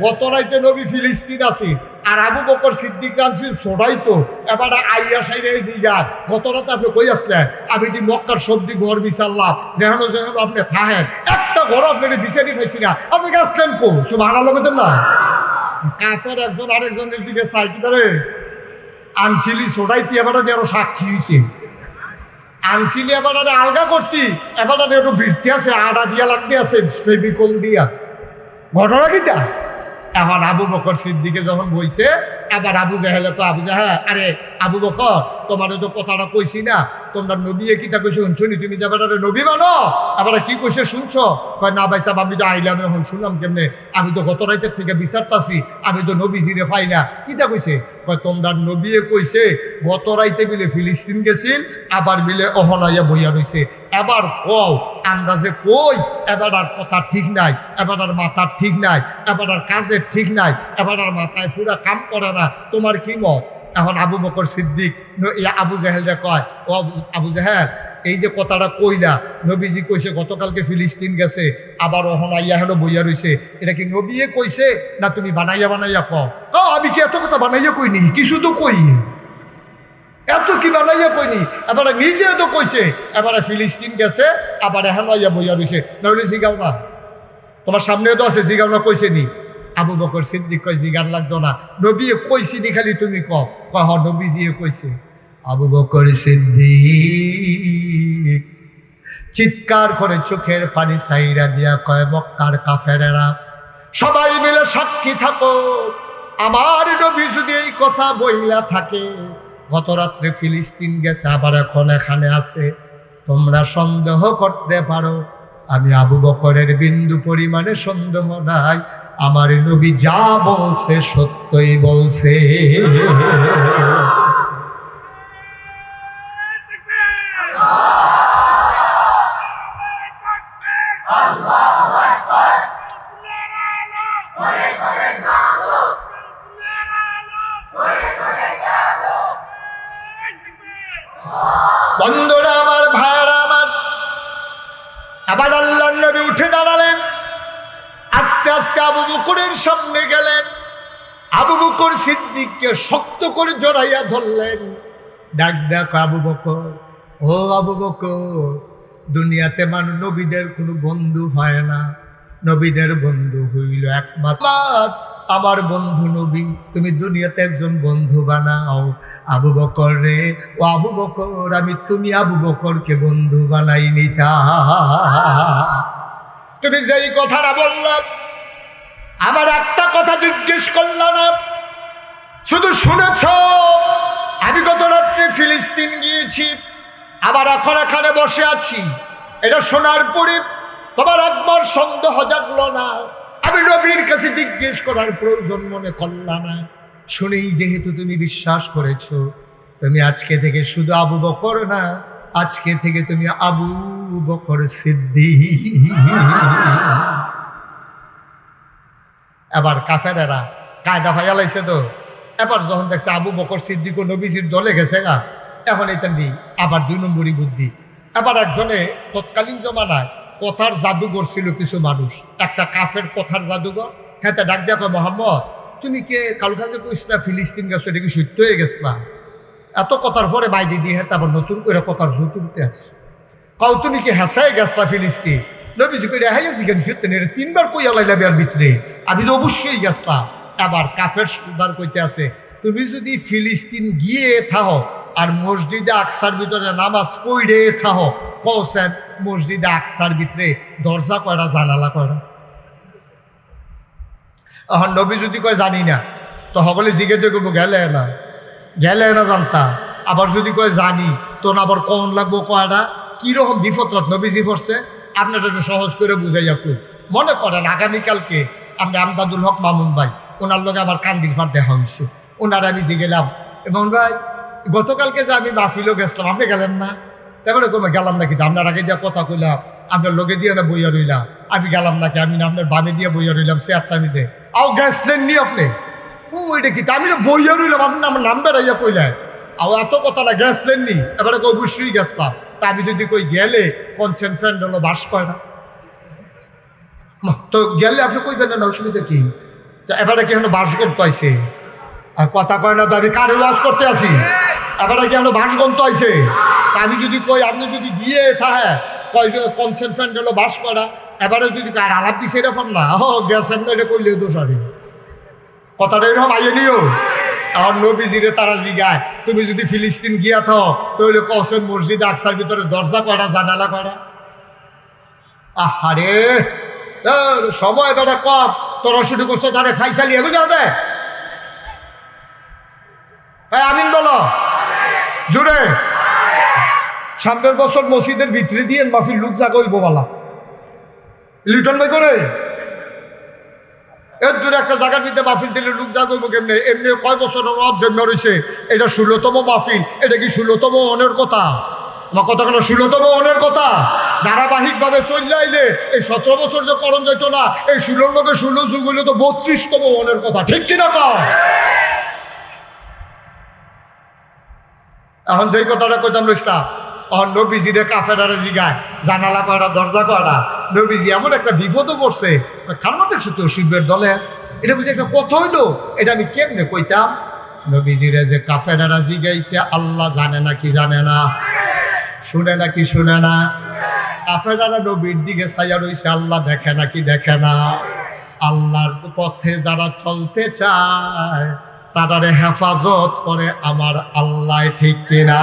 গত রাইতে নবী ফিলিস্তিন আসিল, আর আবু বকর সিদ্দিক আনছিল ছোটাই তো। এবার আইয়া সাইডে জিগার গত রাতে আপনি কই আসলেন? আমি দি মক্কার সবজি ঘর বিচারলাম, যেহেন যেহেন আপনি থাহেন, একটা ঘর আপনার বিচারি পাইছি না, আপনি আসলেন কো? সুবহানাল্লাহ বলেন না। কাফের একজন আরেকজনের দিকে চাই কি করে আনছিলি ছোটাইতি, এবার আরো সাক্ষী হয়েছে, আনছিলি এবার আলগা করতি, এবার একটু ভিড়তে আছে, আডা দিয়া লাগতে আছে ফেবিকল দিয়া, ঘটনা কিটা। এখন আবু বকর সিদ্দিকে যখন বইছে, এবার আবু জাহেলে তো আবু জাহেল, আরে আবু বকর তোমার তো কথাটা কইছি না, তোমরা নবী কিতা কইছে শুনছনি, তুমি যে এবার নবী মানো, এবার কি কইছে শুনছ? কয় না ভাই সাহেব আমি তো আইলাম, এখন শুনলাম কেমনে, আমি তো গত রাইতের থেকে বিচারতাছি, আমি তো নবীজিরে পাই না। কিতা কইছে? কয় তোমরা নবী কইছে গত রাইতে মিলে ফিলিস্তিন গেছিল, আবার মিলে অহনাইয়া বইয়া রইছে। এবার কও আমরা যে কই, এবার আর কথা ঠিক নাই, এবার আর মাথার ঠিক নাই, এবার আর কাজের ঠিক নাই, এবার আর মাথায় পুরা কাম করে না, তোমার কি মত? এখন আবু বকর সিদ্দিক আবু জাহেলরা কয়, ও আবু জাহেল এই যে কথাটা কইলা, নবীজি কইছে গতকালকে ফিলিস্তিন গেছে, আবার অহনাইয়া হেন বইয়া রইছে, এটা কি নবীয়ে কইছে না তুমি বানাইয়া বানাইয়া কও? আমি কি এত কথা বানাইয়া কইনি? কিছু তো কই, এত কি বানাইয়া কইনি, এবারে নিজে তো কইছে, এবারে ফিলিস্তিন গেছে, আবার হেনাইয়া বইয়া রইছে, নইলে জিগাও না, তোমার সামনেও তো আছে, জিগাও না কইছে নি? আবু বকর সিদ্দিক কয় জিগার লাগতো না, নবী কইছি নি খালি তুমি কও। কয় হ নবীজি কইছে। আবু বকর সিদ্দিক চিৎকার করে চোখের পানি সাইরা দিয়া কয়, মক্কার কাফেরেরা সবাই মিলে সাক্ষী থাকো, আমার নবী যদি এই কথা বইলা থাকে, গত রাত্রে ফিলিস্তিন গেছে, আবার এখন এখানে আছে, তোমরা সন্দেহ করতে পারো, আমি আবু বকরের বিন্দু পরিমাণে সন্দেহ নাই, আমার নবী যা বলছে সত্যই বলছে। বন্ধুরা আমার, ভাইরা আমার, আবার আল্লাহর নবী উঠে দাঁড়ালেন, আস্তে আস্তে আবু বকরের সামনে গেলেন, আবু বকর সিদ্দিককে শক্ত করে জড়াইয়া ধরলেন। ডাক দেখো আবু বকর, ও আবু বকর, দুনিয়াতে মানুষ নবীদের কোনো বন্ধু হয় না, নবীদের বন্ধু হইল একমাত্র আমার বন্ধু নবী, তুমি দুনিয়াতে একজন বন্ধু বানাও। আবু বকর রে, ও আবু বকর, আমি তুমি আবু বকরকে বন্ধু বানাই নিতা। তুমি যেই কথাটা বললাম, আমার একটা কথা জিজ্ঞেস করলা না, শুধু শুনেছ। আমি গত রাত্রে ফিলিস্তিন গিয়েছি, আবার এখন এখানে বসে আছি, এটা শোনার পরে তোমার একবার সন্দেহ জাগলো না? আমি নবীর কাছে জিজ্ঞেস করার প্রয়োজন মনে করলা না? শুনেই যেহেতু তুমি বিশ্বাস করেছো, তুমি আজকে থেকে শুধু আবু বকর না, আজকে থেকে তুমি আবু বকর সিদ্দিক। এবার কাফেরেরা কায়দা ফাইলাইছে তো, এবার যখন দেখছে আবু বকর সিদ্দিক ও নবীজির দলে গেছে গা, এখন এইটান্ডি আবার 2 নম্বরই বুদ্ধি। এবার একজনে তৎকালীন জমানায় কথার জাদুঘর ছিল কিছু মানুষ, একটা কাফের কথার জাদুঘর। হ্যাঁ, তা ডাক দেখো, মোহাম্মদ তুমি কে কাল কাজে কইসলা ফিলিস্তিন গেছো, এটা কি সত্য হয়ে গেছলা? এত কথার পরে বাইদি দিয়ে হ্যাঁ আবার নতুন করে কথার জোর উঠতে আসে। কাউ তুমি কি হেসায় গেছলা ফিলিস্তিন? নবীজি কই হাইয়াছি কেন কীর্তন, এটা 3 বার কইয়া লাইলা বিয়ার ভিতরে, আমি তো অবশ্যই গেছলাম। আবার কাফের সুদার কইতে আছে, তুমি যদি ফিলিস্তিন গিয়ে থাহো আর মসজিদে আকসার ভিতরে নামাজ পড়ে থাহো, কৌছেন মসজিদে আকসার ভিতরে দরজা কয়টা, জানালা কয়টা? এখন নবী যদি কয় জানি না, তো সকলে জিজ্ঞেস করবো গেলে না, গেলে না জানতা। আবার যদি কয় জানি, তো আবার কন লাগবো কয়টা? কীরকম বিপদরাত নবীজি পড়ছে, আপনারা একটু সহজ করে বুঝাইয়া কই। মনে করেন আগামীকালকে আমরা আমদাদুল হক মামুন ভাই, ওনার লগে আমার কান্দির ফার দেখা হয়েছে, ওনার আমি যে গেলাম, এবং ভাই গতকালকে যে আমি মাহফিলও গেছিলাম, আপনি গেলেন না? তারপরে কমে গেলাম নাকি, আপনার আগে দিয়ে কথা কইলাম, আপনার লগে দিয়ে না বইয়া রইলাম, আমি গেলাম নাকি, আমি না আপনার বামে দিয়ে বইয়া রইলাম, চেয়ারটা নিতে আও গেছলেন নি আপনি? ওইটা কি, আমি তো বইয়া রইলাম, আপনি আমার নাম বেড়াইয়া কইলেন, আও এত কথা না গেছলেন নি? এবারে অবশ্যই গেছলাম। তা আমি যদি কই গেলে কনসেন্ট ফ্রেন্ড হলো বাস করে না, তো গেলে আপনি কইবেন না, অসুবিধা কি? তো এবারে কি এখন বাস করতে হয়েছে? আর কথা কয় না তো, আমি কারে ওয়াজ করতে আসি? এবারে কি এখন বাস গন্ত হয়েছে? আমি যদি কই, আপনি যদি গিয়ে থাকে কয় যে কনসেন্ট ফ্রেন্ড হলো বাস করা, এবারে যদি আর আলাপ দিছে এরকম না, ও গেছেন না, এটা কইলে দোষ আরে কথাটা এরকম আইয়ে নিও। আর নবীজিরে তারা জিগায়, তুমি যদি ফিলিস্তিন গিয়া থাও, তাহলে কৌছেন মসজিদ আকসার ভিতরে দরজা কয়টা, জানালা কয়টা? আহারে সময় বেটা কম, তোরা শুধু করছো তারে ফাইসালি এগুলো যাও দে। আমিন বলো জুড়ে। সামনের বছর মসজিদের ভিতরে দিয়ে মাফির লুক জাগা হইব বলা, লিটন ভাই করে এর দূরে একটা জায়গার ভিতরে মাহফিল দিলে লোক জাগবো কেমনে? এমনি কয় বছর রব জন্ম রয়েছে, এটা 16তম মাহফিল। এটা কি 16তম অনের কথা? আমার কথা কেন 16তম অনের কথা? ধারাবাহিকভাবে চললে আইলে এই 17 বছর যে করণ যেত না, এই 16 লোকে 16 যুগ হইলে তো 32তম অনের কথা, ঠিক কিনা? তা এখন যেই কথাটা কইতাম রইস্তাম, এখন নবীজিরে কাফেরারে জিগায় জানালা কয়টা, দরজা কয়টা? নবীজি এমন একটা বিপদও পড়ছে, কারণ দেখছো তো শিবের দলে, এটা বুঝি একটা কথা হইলো, এটা আমি কেমনে কইতাম? নবীজিরে যে কাফেরারা জিগাইছে, আল্লাহ জানে না কি জানে না, শুনে না কি শুনে না? কাফেরারা নবীর দিকে চাইয়া রইছে, আল্লাহ দেখে না কি দেখে না? আল্লাহর পথে যারা চলতে চায় তারারে হেফাজত করে আমার আল্লাহ, ঠিক কিনা?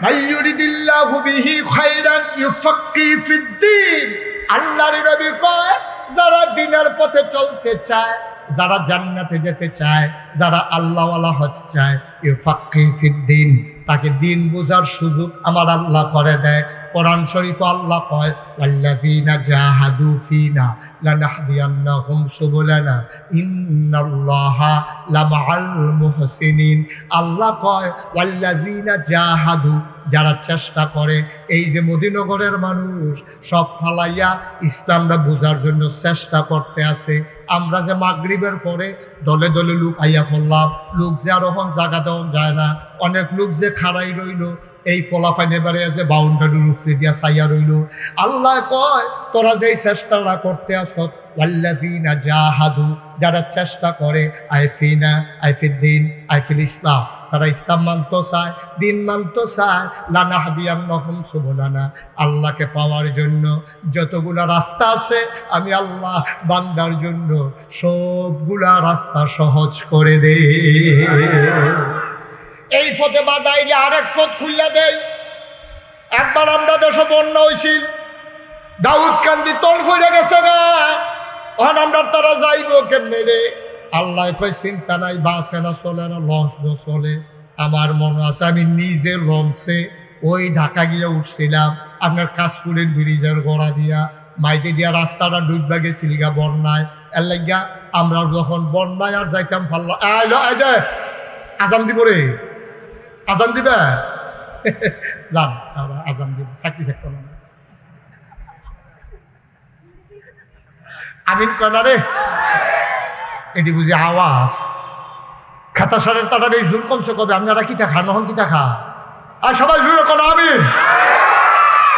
মাইয়ুরিদিল্লাহু বিহি খায়রান ইউফাক্কিহু ফিদ্দীন। আল্লাহর নবী কয়, যারা দ্বীনের পথে চলতে চায়, যারা জান্নাতে যেতে চায়, যারা আল্লাহওয়ালা হতে চায়, ইউফাক্কিহু ফিদ্দীন, তাকে দিন বোঝার সুযোগ আমার আল্লাহ করে দেয়। কোরআন শরীফ আল্লাহ কয় ওয়াল্লাযীনা জাহাদু ফিনা লানাহদিয়ান্নাহুম সুবুলানা ইন্নাল্লাহা লামাআল মুহসিনিন। আল্লাহ কয় ওয়াল্লাযীনা জাহাদু, যারা চেষ্টা করে। এই যে মদিনগরের মানুষ সব ফালাইয়া ইসলামটা বোঝার জন্য চেষ্টা করতে আছে। আমরা যে মাগরিবের পরে দলে দলে লোক আইয়া ফেললাম, লোক যে আরোহণ জায়গা দেওয়া যায় না, অনেক লোক যে খাড়াই রইল, এই ফলাফাইনে বাড়ি আছে বাউন্ডারির উপরে দিয়া চাইয়া রইল। আল্লাহ কয় তোরা যে চেষ্টাটা করতে আস ওয়াল্লাযীনা জাহাদু, যারা চেষ্টা করে আইফিনা আইফিদ্দিন আইফিল ইসলাম, যারা ইসলাম মানতে চায়, দিন মানতে চায়, লানাহদিয়ান্নাহুম সুবুলানা, আল্লাহকে পাওয়ার জন্য যতগুলা রাস্তা আছে আমি আল্লাহ বান্দার জন্য সবগুলা রাস্তা সহজ করে দে। এই পথে বাদাইলে আরেক পথ খুললে দেয়। একবার আমরা দেশে বন্যা হয়েছিল, দাউদ কান্দি তল ফিরে গেছে না, এখন আমরা তারা যাইব কেমনে রে? আল্লাহ কয় চিন্তা নাই, বাসে না চলে না, লঞ্চ চলে। আমার মনে আছে আমি নিজে লঞ্চে ওই ঢাকা গিয়ে উঠছিলাম, আপনার কাশফুলের ব্রিজের গোড়া দিয়া মাইতে দিয়া রাস্তাটা ডুববা গেছিল গা বন্যায়। এর লাগিয়া আমরা যখন বন্যায় আর যাইতাম ফাল্লা আজান দিব রে, আজান দিবে যান আজান দিব, চাকরি থাকতো না। আমিন কনা রে, এটি বুঝি আওয়াজ খাতা সারের তাটার এই জোর কমছে কবে? আপনারা কি দেখা নহন কি দেখা? আর সবাই জোরে কোন আমিন,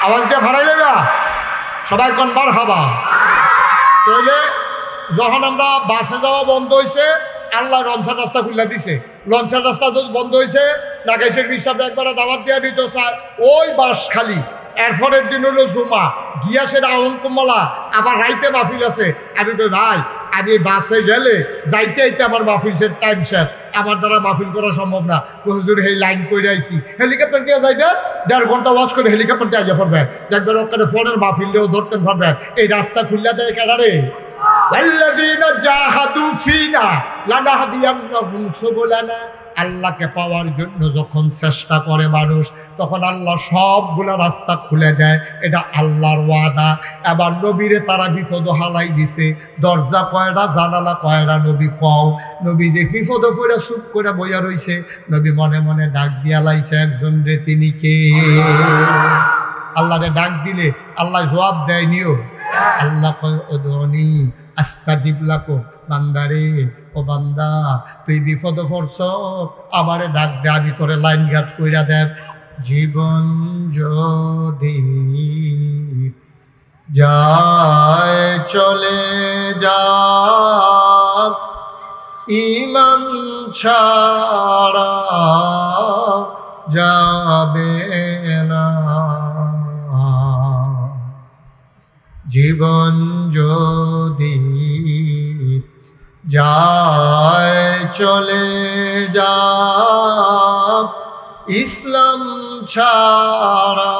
আওয়াজ দিয়ে ভাড়াইলে না সবাই কোন বার খাবা। তাইলে যখন আমরা বাসে যাওয়া বন্ধ হয়েছে, আল্লাহ লঞ্চের রাস্তা খুলে দিছে। লঞ্চের রাস্তা বন্ধ হয়েছে, নাগাইশের হিসাবে একবার দাওয়াত দিয়ে দিত স্যার ওই বাস খালি। এরপরের দিন হলো জুমা, গিয়া সেটা আহন কুমলা, আবার রাইতে মাহফিল আছে। আমি কই ভাই আমি বাসে গেলে যাইতে আইতে আমার মাহফিল টাইম শেষ, আমার দ্বারা মাহফিল করা সম্ভব না। হুজুর এই লাইন করে আইছি, হেলিকপ্টার দিয়ে যাইবেন, 1.5 ঘন্টা ওয়াচ করে হেলিকপ্টার দিয়ে আইয়া পড়বেন, দেখবেন ওখানে ফোনের মাহফিলটাও ধরতেন পারবেন। এই রাস্তা খুললা দেয় কেনারে ওয়াল্লাযীনা জাহাদু ফিনা লানাহদিয়ান্নাহুম সুবুলানা। আল্লাহকে পাওয়ার জন্য যখন চেষ্টা করে মানুষ, তখন আল্লাহ সবগুলা রাস্তা খুলে দেয়, এটা আল্লাহর ওয়াদা। এবার নবীরে তারা বিপদ হালাই দিছে, দরজা কয়টা জানালা কয়টা নবী কও। নবী যে বিপদ করে চুপ করে বইয়া রইছে, নবী মনে মনে ডাক দিয়া লাইছে একজন রে, তিনি কে? আল্লাহরে ডাক দিলে আল্লাহ জবাব দেয় নিও। আল্লাহ কয় উদউনি আস্তাজিব লাকুম, বান্দারে ও বান্দা তুই বিপদ পড়ছ, আমারে ডাক দে, আমি তোরে লাইন ঘাট কইরা দেব। জীবন যদি যায় চলে যা, ঈমান ছাড়া যাবে না। জীবন যদি যায় চলে যা, ইসলাম ছাড়া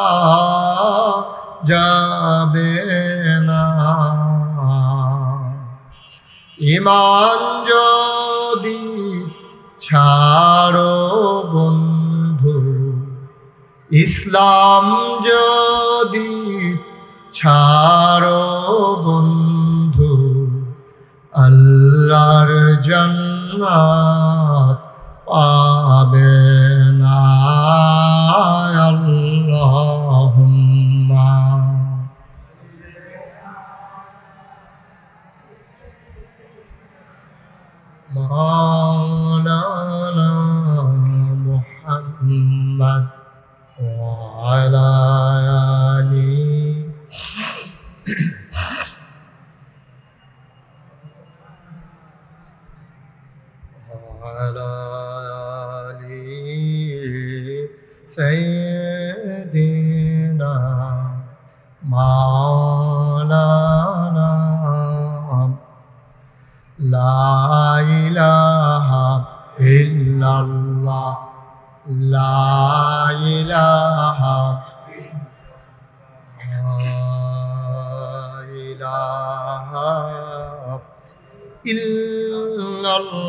যাবে না। ঈমান যদি ছাড়ো বন্ধু, ইসলাম যদি ছাড়ো বন্ধু, আল্লাহর জান্নাত পাবে না। আল্লাহুম্মা মাওলানা মুহাম্মদ ওয়া আলা আলিহি সাইয়্যিদিনা মাওলানা লা ইলাহা ইল্লাল্লাহ, লা ইলাহা ইল্লাল্লাহ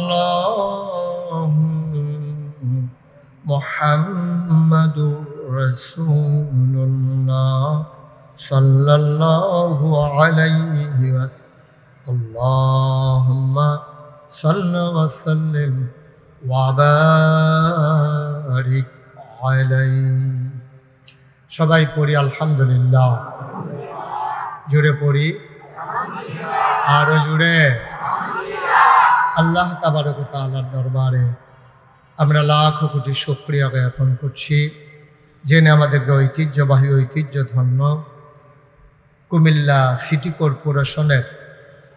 মুহাম্মাদুর রাসূলুল্লাহ। সাল্লাল্লাহু আলাইহি ওয়াসাল্লাম। আল্লাহুম্মা সাল্লি ওয়া সাল্লিম ওয়া বারিক আলাইহি। সবাই পড়ি আলহামদুলিল্লাহ। জুড়ে পড়ি, আরো জুড়ে। আল্লাহ তাবারক ওয়া তাআলার দরবারে আমরা লাখ কোটি শুকরিয়া জ্ঞাপন করছি, জেনে আমাদেরকে ঐতিহ্যবাহী ঐতিহ্যধন্য কুমিল্লা সিটি কর্পোরেশনের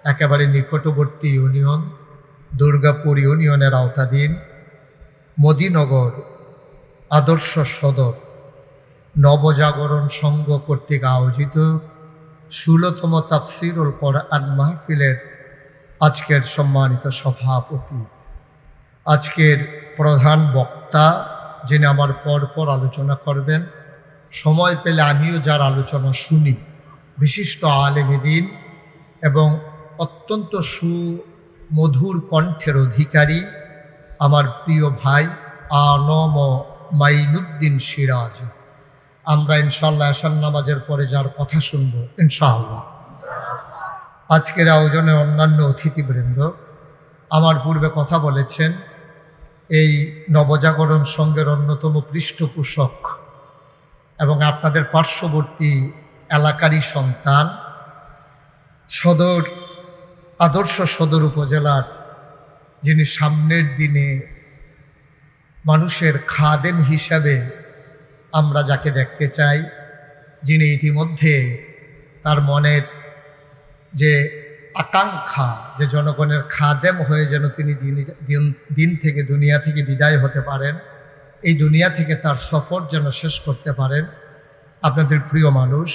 একেবারে নিকটবর্তী ইউনিয়ন দুর্গাপুর ইউনিয়নের আওতাধীন মদিনগর আদর্শ সদর নবজাগরণ সংঘ কর্তৃক আয়োজিত 16তম তাফসীরুল কোরআন মাহফিলের আজকের সম্মানিত সভাপতি, আজকের প্রধান বক্তা, যিনি আমার পরপর আলোচনা করবেন, সময় পেলে আমিও যার আলোচনা শুনি, বিশিষ্ট আলেমে দ্বীন এবং অত্যন্ত সুমধুর কণ্ঠের অধিকারী আমার প্রিয় ভাই আনম মাইনুদ্দিন সিরাজ। আমরা ইনশাআল্লাহ এশার নামাজের পরে যার কথা শুনব ইনশাআল্লাহ। আজকের আয়োজনে অন্যান্য অতিথিবৃন্দ আমার পূর্বে কথা বলেছেন। এই নবজাগরণ সংঘের অন্যতম পৃষ্ঠপোষক এবং আপনাদের পার্শ্ববর্তী এলাকারই সন্তান, আদর্শ সদর উপজেলার যিনি সামনের দিনে মানুষের খাদেম হিসাবে আমরা যাকে দেখতে চাই, যিনি ইতিমধ্যে তার মনের যে আকাঙ্ক্ষা যে জনগণের খাদেম হয়ে যেন তিনি দিন থেকে দুনিয়া থেকে বিদায় হতে পারেন, এই দুনিয়া থেকে তার সফর যেন শেষ করতে পারেন, আপনাদের প্রিয় মানুষ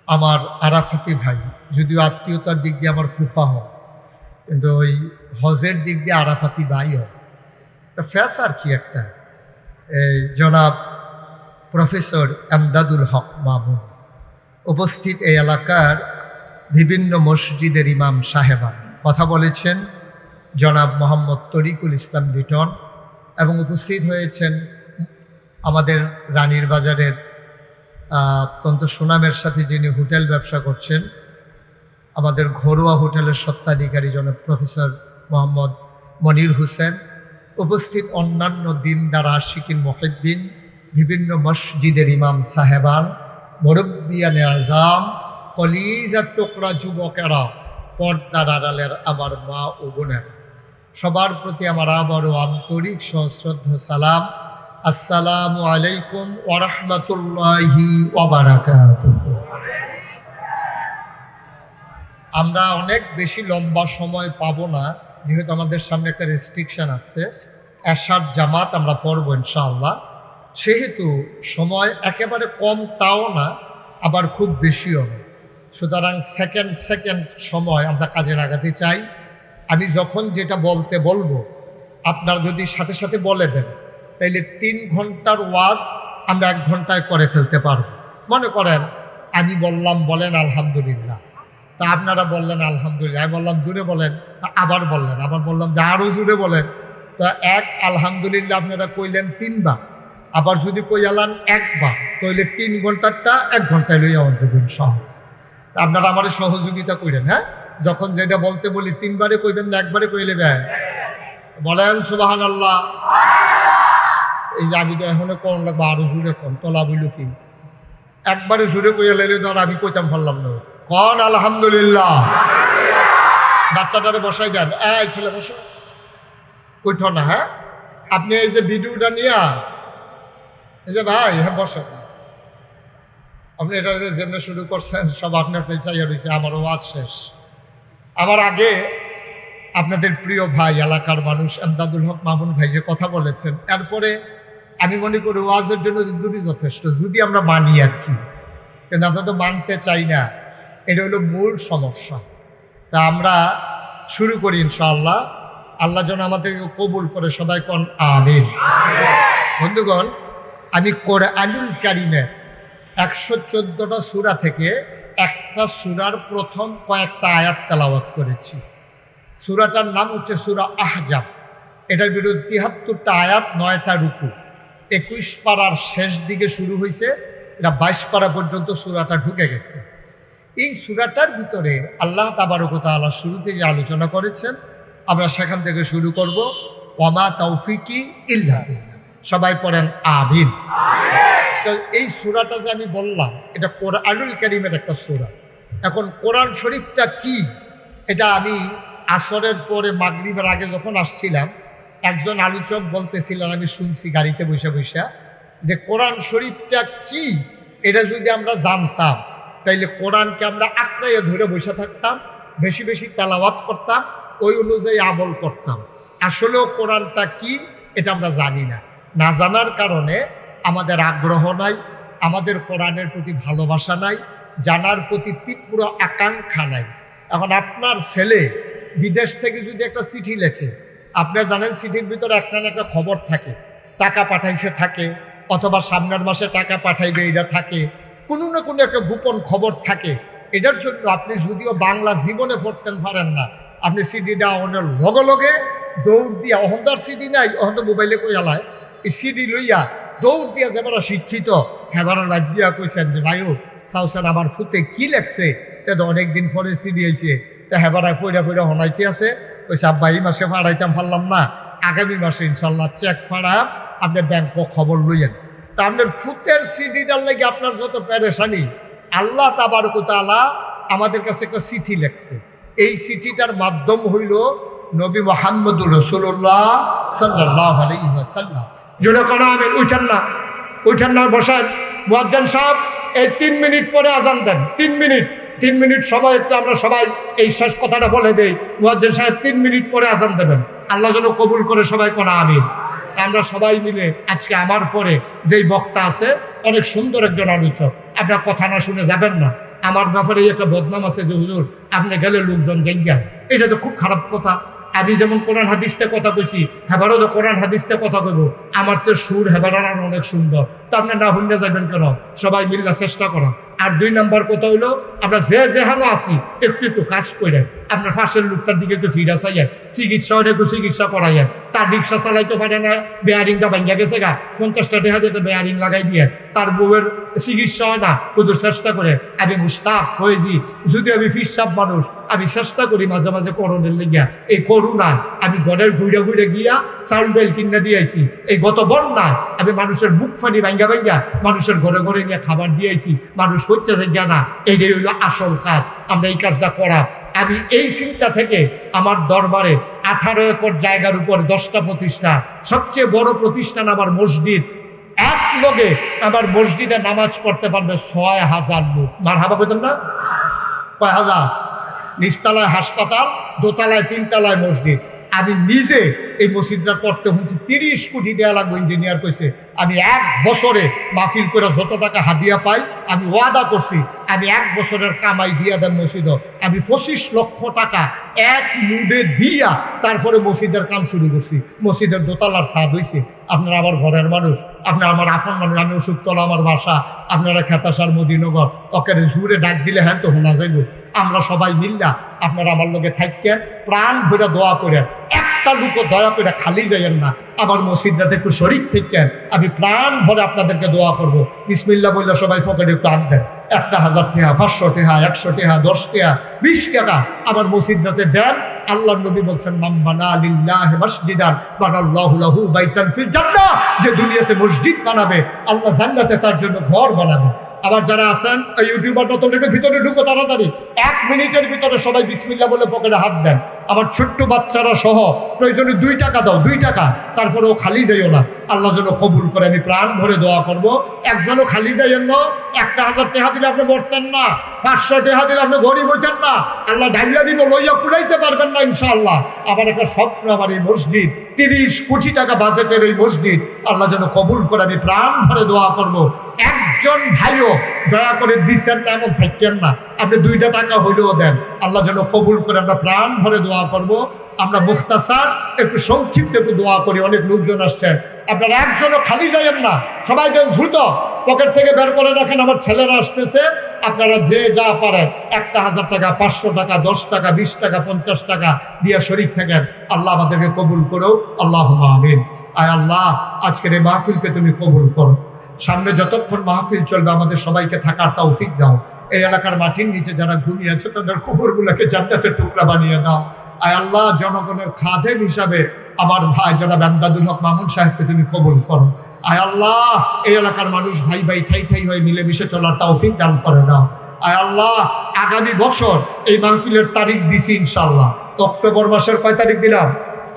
আমার আরাফাতি ভাই, যদিও আত্মীয়তার দিক দিয়ে আমার ফুফা হয়, কিন্তু ওই হজের দিক দিয়ে আরাফাতি ভাই হয়, ফ্যাস আর কি একটা। এই জনাব প্রফেসর এমদাদুল হক মামুন উপস্থিত, এই এলাকার বিভিন্ন মসজিদের ইমাম সাহেবান কথা বলেছেন, জনাব মোহাম্মদ তরিকুল ইসলাম লিটন, এবং উপস্থিত হয়েছেন আমাদের রানীর বাজারের অত্যন্ত সুনামের সাথে যিনি হোটেল ব্যবসা করছেন, আমাদের ঘরোয়া হোটেলের স্বত্বাধিকারী জনাব প্রফেসর মোহাম্মদ মনির হোসেন, উপস্থিত অন্যান্য দিনদার আশিকিন মুহিব্বিন, বিভিন্ন মসজিদের ইমাম সাহেবান, মুরব্বিয়ানে আযম, কলিজার টুকরা যুবকেরা, পর্দার আড়ালের আমার মা ও বোনেরা, সবার প্রতি আমার আবারও আন্তরিক সশ্রদ্ধ সালাম। আসসালামু আলাইকুম ওয়া রাহমাতুল্লাহি ওয়া বারাকাতুহু। আমরা অনেক বেশি লম্বা সময় পাবো না, যেহেতু আমাদের সামনে একটা রেস্ট্রিকশন আছে, এশার জামাত আমরা পড়ব ইনশাআল্লাহ, সেহেতু সময় একেবারে কম তাও না, আবার খুব বেশিও না। সুতরাং সেকেন্ড সময় আমরা কাজে লাগাতে চাই। আমি যখন যেটা বলবো আপনারা যদি সাথে সাথে বলে দেন, তাইলে 3 ঘন্টার ওয়াজ আমরা 1 ঘন্টায় করে ফেলতে পারব। মনে করেন আমি বললাম বলেন আলহামদুলিল্লাহ, তা আপনারা বললেন আলহামদুলিল্লাহ, আমি বললাম জুড়ে বলেন, তা আবার বললেন, আবার বললাম যে আরও জুড়ে বলেন, তা এক আলহামদুলিল্লাহ আপনারা কইলেন 3 বার, আবার যদি কই আলান 1 বার, তাহলে 3 ঘন্টারটা 1 ঘন্টায় লইয়া অঞ্জবেন সহ। আপনারা আমার সহযোগিতা করেন, হ্যাঁ, যখন যেটা বলতে বলি 3 বারে কইবেন না 1 বারে কইলে বলেন সুবহানাল্লাহ। এই যে আমি তো এখনো কোন লাগবে আরো জুড়ে কোন তোলা বইল কি একবারে জুড়ে কইয়া লাইলে ধর আমি কইতাম পারলাম না, কন আলহামদুলিল্লাহ। বাচ্চাটারে বসাই দেন, এই ছেলে বসো, উঠো না, হ্যাঁ। আপনি এই যে ভিডিওটা নিয়ে এই যে ভাই, হ্যাঁ বসেন, আপনি এটা যেমনি শুরু করছেন সব আপনার পেছাইয়া রয়েছে, আমারও ওয়াজ শেষ। আমার আগে আপনাদের প্রিয় ভাই এলাকার মানুষ এমদাদুল হক মামুন ভাই যে কথা বলেছেন, এরপরে আমি মনে করি ওয়াজের জন্য দুটি যথেষ্ট, যদি আমরা মানি আর কি, কিন্তু আমরা তো মানতে চাই না, এটা হলো মূল সমস্যা। তা আমরা শুরু করি ইনশাআল্লাহ। আল্লাহ যেন আমাদেরকে কবুল করে, সবাই কোন আমিন। বন্ধুগণ, আমি কোরআনুল কারীমের 114টা সূরা থেকে একটা সূরার প্রথম কয়েকটা আয়াত তেলাওয়াত করেছি। সূরাটার নাম হচ্ছে সূরা আহজাব। এটার বিরুদ্ধে 73টা আয়াত, 9টা রুকু, 21 পারার শেষ দিকে শুরু হয়েছে, এটা 22 পারা পর্যন্ত সূরাটা ঢুকে গেছে। এই সূরাটার ভিতরে আল্লাহ তাবারক ওয়া তাআলা শুরুতে যে আলোচনা করেছেন, আমরা সেখান থেকে শুরু করব। ওয়ামা তৌফিকি ইল্লা বিল্লাহ। সবাই পড়েন আমিন। তো এই সূরাটা যে আমি বললাম, এটা কোরআনুল কারীমের একটা সূরা। এখন কোরআন শরীফটা কি, এটা আমি আসরের পরে মাগরিবের আগে যখন আসছিলাম, একজন আলোচক বলতেছিলেন, আমি শুনছি গাড়িতে বসে বসে, যে কোরআন শরীফটা কি এটা যদি আমরা জানতাম তাইলে কোরআনকে আমরা আঁকড়াইয়ে ধরে বসে থাকতাম, বেশি বেশি তেলাওয়াত করতাম, ওই অনুযায়ী আমল করতাম। আসলেও কোরআনটা কি এটা আমরা জানি না। না জানার কারণে আমাদের আগ্রহ নাই, আমাদের কোরআনের প্রতি ভালোবাসা নাই, জানার প্রতি তীব্র আকাঙ্ক্ষা নাই। এখন আপনার ছেলে বিদেশ থেকে যদি একটা চিঠি লেখে, আপনি জানেন চিঠির ভিতরে একটা না একটা খবর থাকে, টাকা পাঠাইছে থাকে, অথবা সামনের মাসে টাকা পাঠাইবে এটা থাকে, কোনো না কোনো একটা গোপন খবর থাকে। এটার জন্য আপনি যদিও বাংলা জীবনে পড়তেন পারেন না, আপনি সিডিটা ওনার লগে লগে দৌড় দিয়া, অহন তো আর সিডি নাই, অহন তো মোবাইলে কই আলায়, এই সিডি লইয়া দৌড় দিয়া যাবার শিক্ষিত হেবারের বাদ দিয়া কইছেন যে ভাইও চাওছেন আমার ফুতে কি লেখছে, এটা তো অনেকদিন পরে সিডি আইছে, তা হেবারায় ফইরা ফইরা হনাইতে আছে। কইছে আব্বা এই মাসে ফাড়াইতাম পারলাম না, আগামী মাসে ইনশাল্লাহ চেক ফাড়া আপনি ব্যাংক খবর লইয়েন। তা আপনার ফুতের সিডিটার লেগে আপনার যত পেরেশানি, আল্লাহ তাবারক ওয়া তাআলা আমাদের কাছে একটা চিঠি লেখছে। এই চিঠিটার মাধ্যম হইল নবী মুহাম্মদুর রাসূলুল্লাহ সাল্লাল্লাহু আলাইহি ওয়াসাল্লাম। জোরে কোন আমিন। উঠেন না বসেন। মুয়াজ্জিন সাহেব এই 3 মিনিট পরে আজান দেন। 3 মিনিট সময় একটু আমরা সবাই এই শেষ কথাটা বলে দেই। মুয়াজ্জিন সাহেব 3 মিনিট পরে আজান দেবেন। আল্লাহ যেন কবুল করে সবাই কোন আমিন। আমরা সবাই মিলে আজকে আমার পরে যেই বক্তা আছে, অনেক সুন্দর একজন আলোচক, আপনার কথা না শুনে যাবেন না। আমার ব্যাপারে একটা বদনাম আছে যে হুজুর আপনি গেলে লোকজন জায়গা, এটা তো খুব খারাপ কথা। আমি যেমন কোরআন হাদিসতে কথা কইছি, হেবারও তো কোরআন হাদিসতে কথা কইব। আমার তো সুর হেবারার আর অনেক সুন্দর, তো আপনি না হুন্ডে যাবেন কেন? সবাই মিল্লা চেষ্টা করা। আর 2 নম্বর কথা হইলো, আমরা যে যেখানে আছি একটু কাজ করেন, আপনার পাশের লোকটার দিকে একটু ফিরা চাইয়েন, চিকিৎসা হলে একটু চিকিৎসা করাইয়েন। তার রিক্সা চালাইতে পারে না, বেয়ারিংটা ভাঙ্গা গেছে গা, 50টা টাকা দিয়ে একটা বেয়ারিং লাগাই দিয়ে, তার বউয়ের চিকিৎসা হয় না, শুধু চেষ্টা করে। আমি মুস্তাক ফয়েজি, যদি আমি ফিরসাব মানুষ, আমি চেষ্টা করি মাঝে মাঝে করোনার লেগিয়া। এই করোনায় আমি ঘরের ঘুরে গিয়া চাউল ডাল কিনে দিয়েছি। এই গত বন্যায় আমি মানুষের বুক ফানি ভাঙ্গা মানুষের ঘরে ঘরে নিয়ে খাবার দিয়েছি। মানুষ হচ্ছে যে জ্ঞানা, এটাই হইল আসল কাজ। আমরা এই কাজটা করা। আমি এই চিন্তা থেকে আমার দরবারে 18 একর জায়গার উপর 10টা প্রতিষ্ঠান, সবচেয়ে বড় প্রতিষ্ঠান আমার মসজিদ। এক লগে আমার মসজিদে নামাজ পড়তে পারবে 6000 লোক। মারহাবা কইতেন না? কয় হাজার? নিচতলায় হাসপাতাল, দোতলায় 3 তলায় মসজিদ। আমি নিজে এই মসজিদটা করতে হচ্ছে 30 কোটি দেওয়া লাগবে। ইঞ্জিনিয়ার কইছে আমি 1 বছরে মাহফিল করে যত টাকা হাদিয়া পাই, আমি ওয়াদা করছি আমি 1 বছরের কামাই দিয়া দেব মসজিদ। আমি 25 লক্ষ টাকা এক মুডে দিয়া তারপরে মসজিদের কাম শুরু করছি। মসজিদের দোতলার ছাদ হইছে। আপনারা আমার ঘরের মানুষ, আপনারা আমার আপন মানুষ। আমি অশোকতলা আমার বাসা, আপনারা খেতাসার মদিনগর, ওকে জুড়ে ডাক দিলে হ্যাঁ তো শোনা যাইব। আমরা সবাই মিল্লা আপনারা আমার লগে থাকেন, প্রাণ ভরে দোয়া করেন। একটা লুকও দয়া করে খালি যাইয়েন না। আমার মসজিদটাতে একটু শরীক থাকেন, আমি প্রাণ ভরে আপনাদেরকে দোয়া করব। বিসমিল্লাহ বললে সবাই পকেটে একটু আগ দেন। 1000 টাকা, 500 টাকা, 100 টাকা, 10 টাকা, 20 টাকা আমার মসজিদটাতে দেন। আল্লাহর নবী বলছেন মান বানা লিল্লাহি মাসজিদান বানাল্লাহু লাহু বাইতান ফিল জান্নাহ। যে দুনিয়াতে মসজিদ বানাবে, আল্লাহ জান্নাতে তার জন্য ঘর বানাবে। আবার যারা আছেন ইউটিউবারটা তো একটু ভিতরে ঢুকো তাড়াতাড়ি। 1 মিনিটের ভিতরে সবাই বিসমিল্লাহ বলে পকেটে হাত দেন। আমার ছোট্ট বাচ্চারা সহ প্রয়োজনে 2 টাকা দাও, 2 টাকা, তারপরেও খালি যাইও না। আল্লাহ যেন কবুল করে। আমি প্রাণ ভরে দোয়া করব। একজনও খালি যাইয়েন না। 1000 টাকা দিলে আপনি মরতেন না, 500 টাকা দিলে আপনি গরিব হইতেন না। আল্লাহ ঢালিয়া দিব, লইয়া কুড়াইতে পারবেন না ইনশাআল্লাহ। আমার একটা স্বপ্ন, আমার এই মসজিদ 30 কোটি টাকা বাজেটের এই মসজিদ আল্লাহ যেন কবুল করে। আমি প্রাণ ভরে দোয়া করব। একজন ভাইও দয়া করে দিচ্ছেন না এমন থাকেন না, আপনি 2টা টাকা হইলেও দেন, আল্লাহ যেন কবুল করে। আমরা প্রাণ ভরে দোয়া করব। আমরা মুখতাসার একটু সংক্ষিপ্ত একটু দোয়া করি, অনেক লোকজন আসছেন। আপনারা একজনও খালি যাইয়েন না, সবাই দেন দ্রুত পকেট থেকে বের করে রাখেন। আমার ছেলেরা আসতেছে, আপনারা যে যা পারেন 1000 টাকা, 500 টাকা, 10 টাকা, 20 টাকা, 50 টাকা দিয়ে শরীক থাকেন। আল্লাহ আমাদেরকে কবুল করো। আল্লাহুম্মা আমিন। আয় আল্লাহ, আজকের এই মাহফিলকে তুমি কবুল করো। সামনে যতক্ষণ মাহফিল চলবে আমাদের সবাইকে থাকার তৌফিক দাও। এই এলাকার মাটির নিচে যারা ঘুমিয়ে আছে তাদের কবরগুলোকে জান্নাতের টুকরা বানিয়ে দাও। আয় আল্লাহ, জনগণের খাদেম হিসাবে আমার ভাই জনাব এমদাদুল হক মামুন সাহেবকে তুমি কবুল করো। আয় আল্লাহ, এই এলাকার মানুষ ভাই ভাই ঠাই ঠাই হয়ে মিলেমিশে চলার তৌফিক দান করে দাও। আয় আল্লাহ, আগামী বছর এই মাহফিলের তারিখ দিছি ইনশাআল্লাহ। অক্টোবর মাসের কয় তারিখ দিলাম?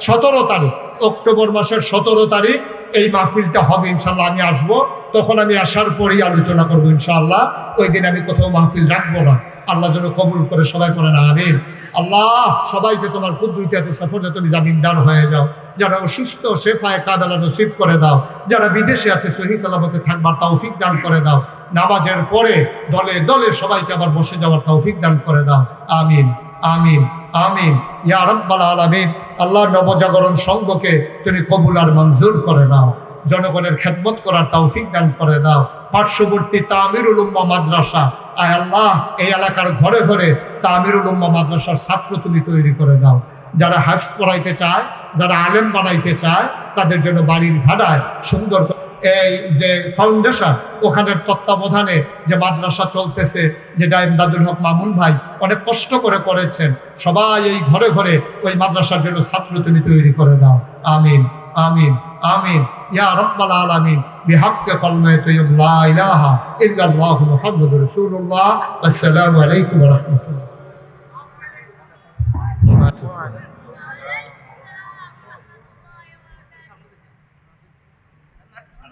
17 তারিখ। অক্টোবর মাসের 17 তারিখ এই মাহফিলটা হবে ইনশাআল্লাহ। আমি আসবো, তখন আমি আসার পরেই আলোচনা করবো ইনশাআল্লাহ। ওই দিন আমি কোথাও মাহফিল রাখবো না। আল্লাহ যেন কবুল করে, সবাই করে না আমিন। আল্লাহ, সবাইকে তোমার কুদরতি সফরে তুমি জামিনদার হয়ে যাও। যারা অসুস্থ শেফায়ে কাবেলা নসিব করে দাও। যারা বিদেশে আছে সহি সালামতে থাকবার তৌফিক দান করে দাও। নামাজের পরে দলে দলে সবাইকে আবার বসে যাওয়ার তৌফিক দান করে দাও। আমিন আমিন আমিন ইয়া রাব্বাল আলামিন। আল্লাহ, নবজাগরণ সংঘকে তুমি কবুল আর মঞ্জুর করে দাও। জনগণের খেদমত করার তৌফিক দান করে দাও। পার্শ্ববর্তী তামিরুল উম্মাহ মাদ্রাসা, আয় আল্লাহ, এই এলাকার ঘরে ঘরে তামিরুল উম্মাহ মাদ্রাসার ছাত্র তুমি তৈরি করে দাও। যারা হাফেজ পড়াইতে চায়, যারা আলেম বানাইতে চায়, তাদের জন্য বাড়ির ঘাড়ায় সুন্দর এই যে ফাউন্ডেশন, ওখানের তত্ত্বাবধানে যে মাদ্রাসা চলতেছে, যেটা এমদাদুল হক মামুন ভাই অনেক কষ্ট করে করেছেন, সবাই এই ঘরে ঘরে ওই মাদ্রাসার জন্য ছাত্র তুমি তৈরি করে দাও। আমিন আমিন আমিন ইয়া রাব্বাল আলামিন। বিহাক্কি কালিমাতি তাইয়্যিবা লা ইলাহা ইল্লাল্লাহু মুহাম্মাদুর রাসূলুল্লাহ। আসসালামু আলাইকুম ওয়া রাহমাতুল্লাহ।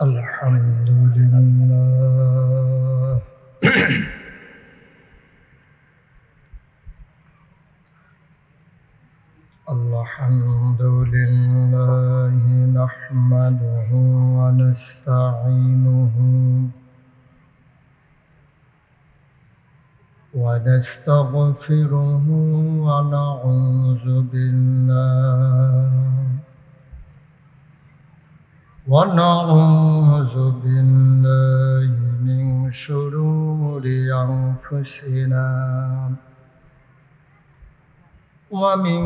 আলহামদুলিল্লাহ। আলহামদুলিল্লাহ নাহমাদুহু ওয়া নাস্তাঈনুহু ওয়া নাস্তাগফিরুহু ওয়া নাউযু বিল্লাহ ونعوذ بالله من شرور أنفسنا ومن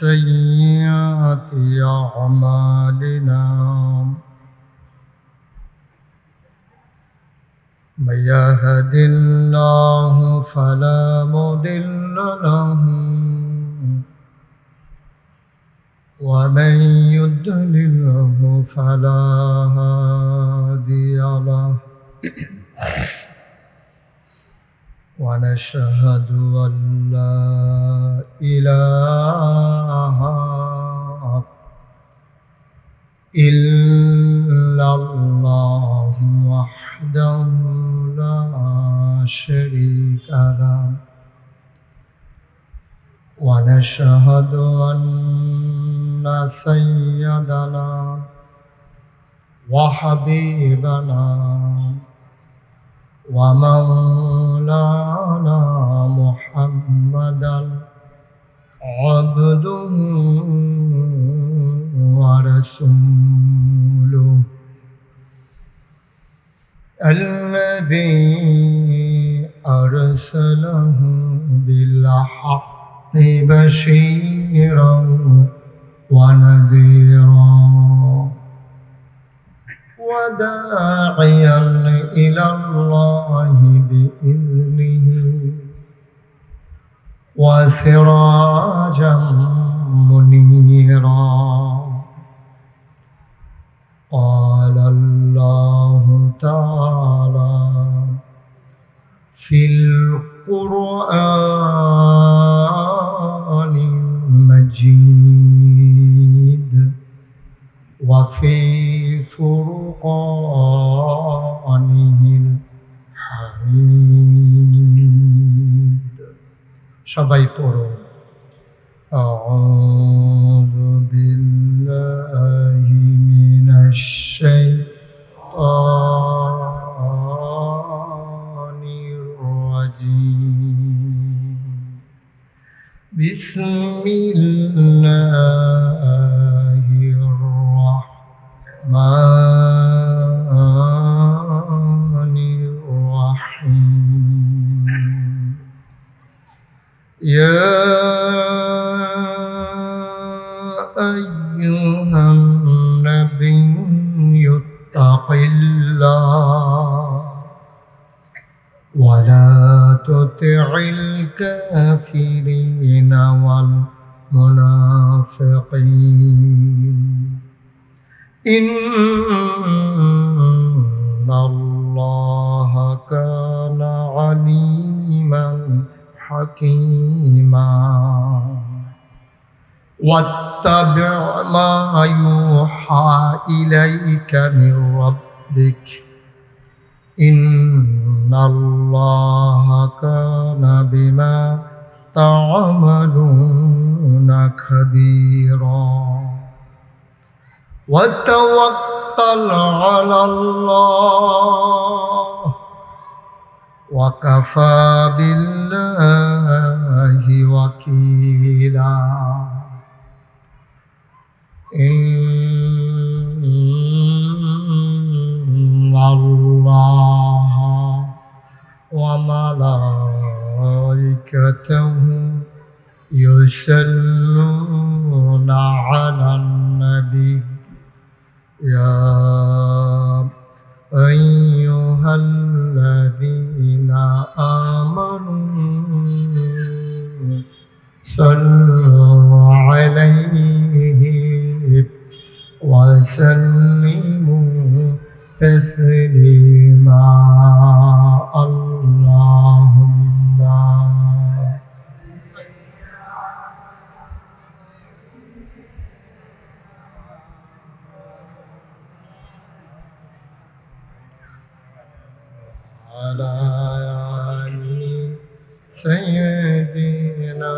سيئات أعمالنا من يهد الله فلا مضل له ومن يضلله فلا هادي له ونشهد أن لا إله إلا الله وحده لا شريك له ونشهد أن سيدنا وحبيبنا ومولانا محمدا عبده ورسوله الذي أرسله بالحق بشيرا ونذيرا وداعيا إلى الله بإذنه وسراجا منيرا. قال الله تعالى في القرآن المجيد وفي فرقانه الحميد. সবাই পড়ো أعوذ بالله من الشيطان الرجيم. بسم الله الرحمن الرحيم. يا أيها النبي اتق الله ولا تطع الكافرين والمنافقين إن الله كان عليما حكيما واتبع ما يوحى إليك من ربك إن الله كان بما تعملون خبيرا وتوكل على الله وكفى بالله وكيلا إن الله وملائكته يصلون على النبي يا أيها الذين آمنوا صلوا عليه وسلموا تسليما اللهم على آل سيدنا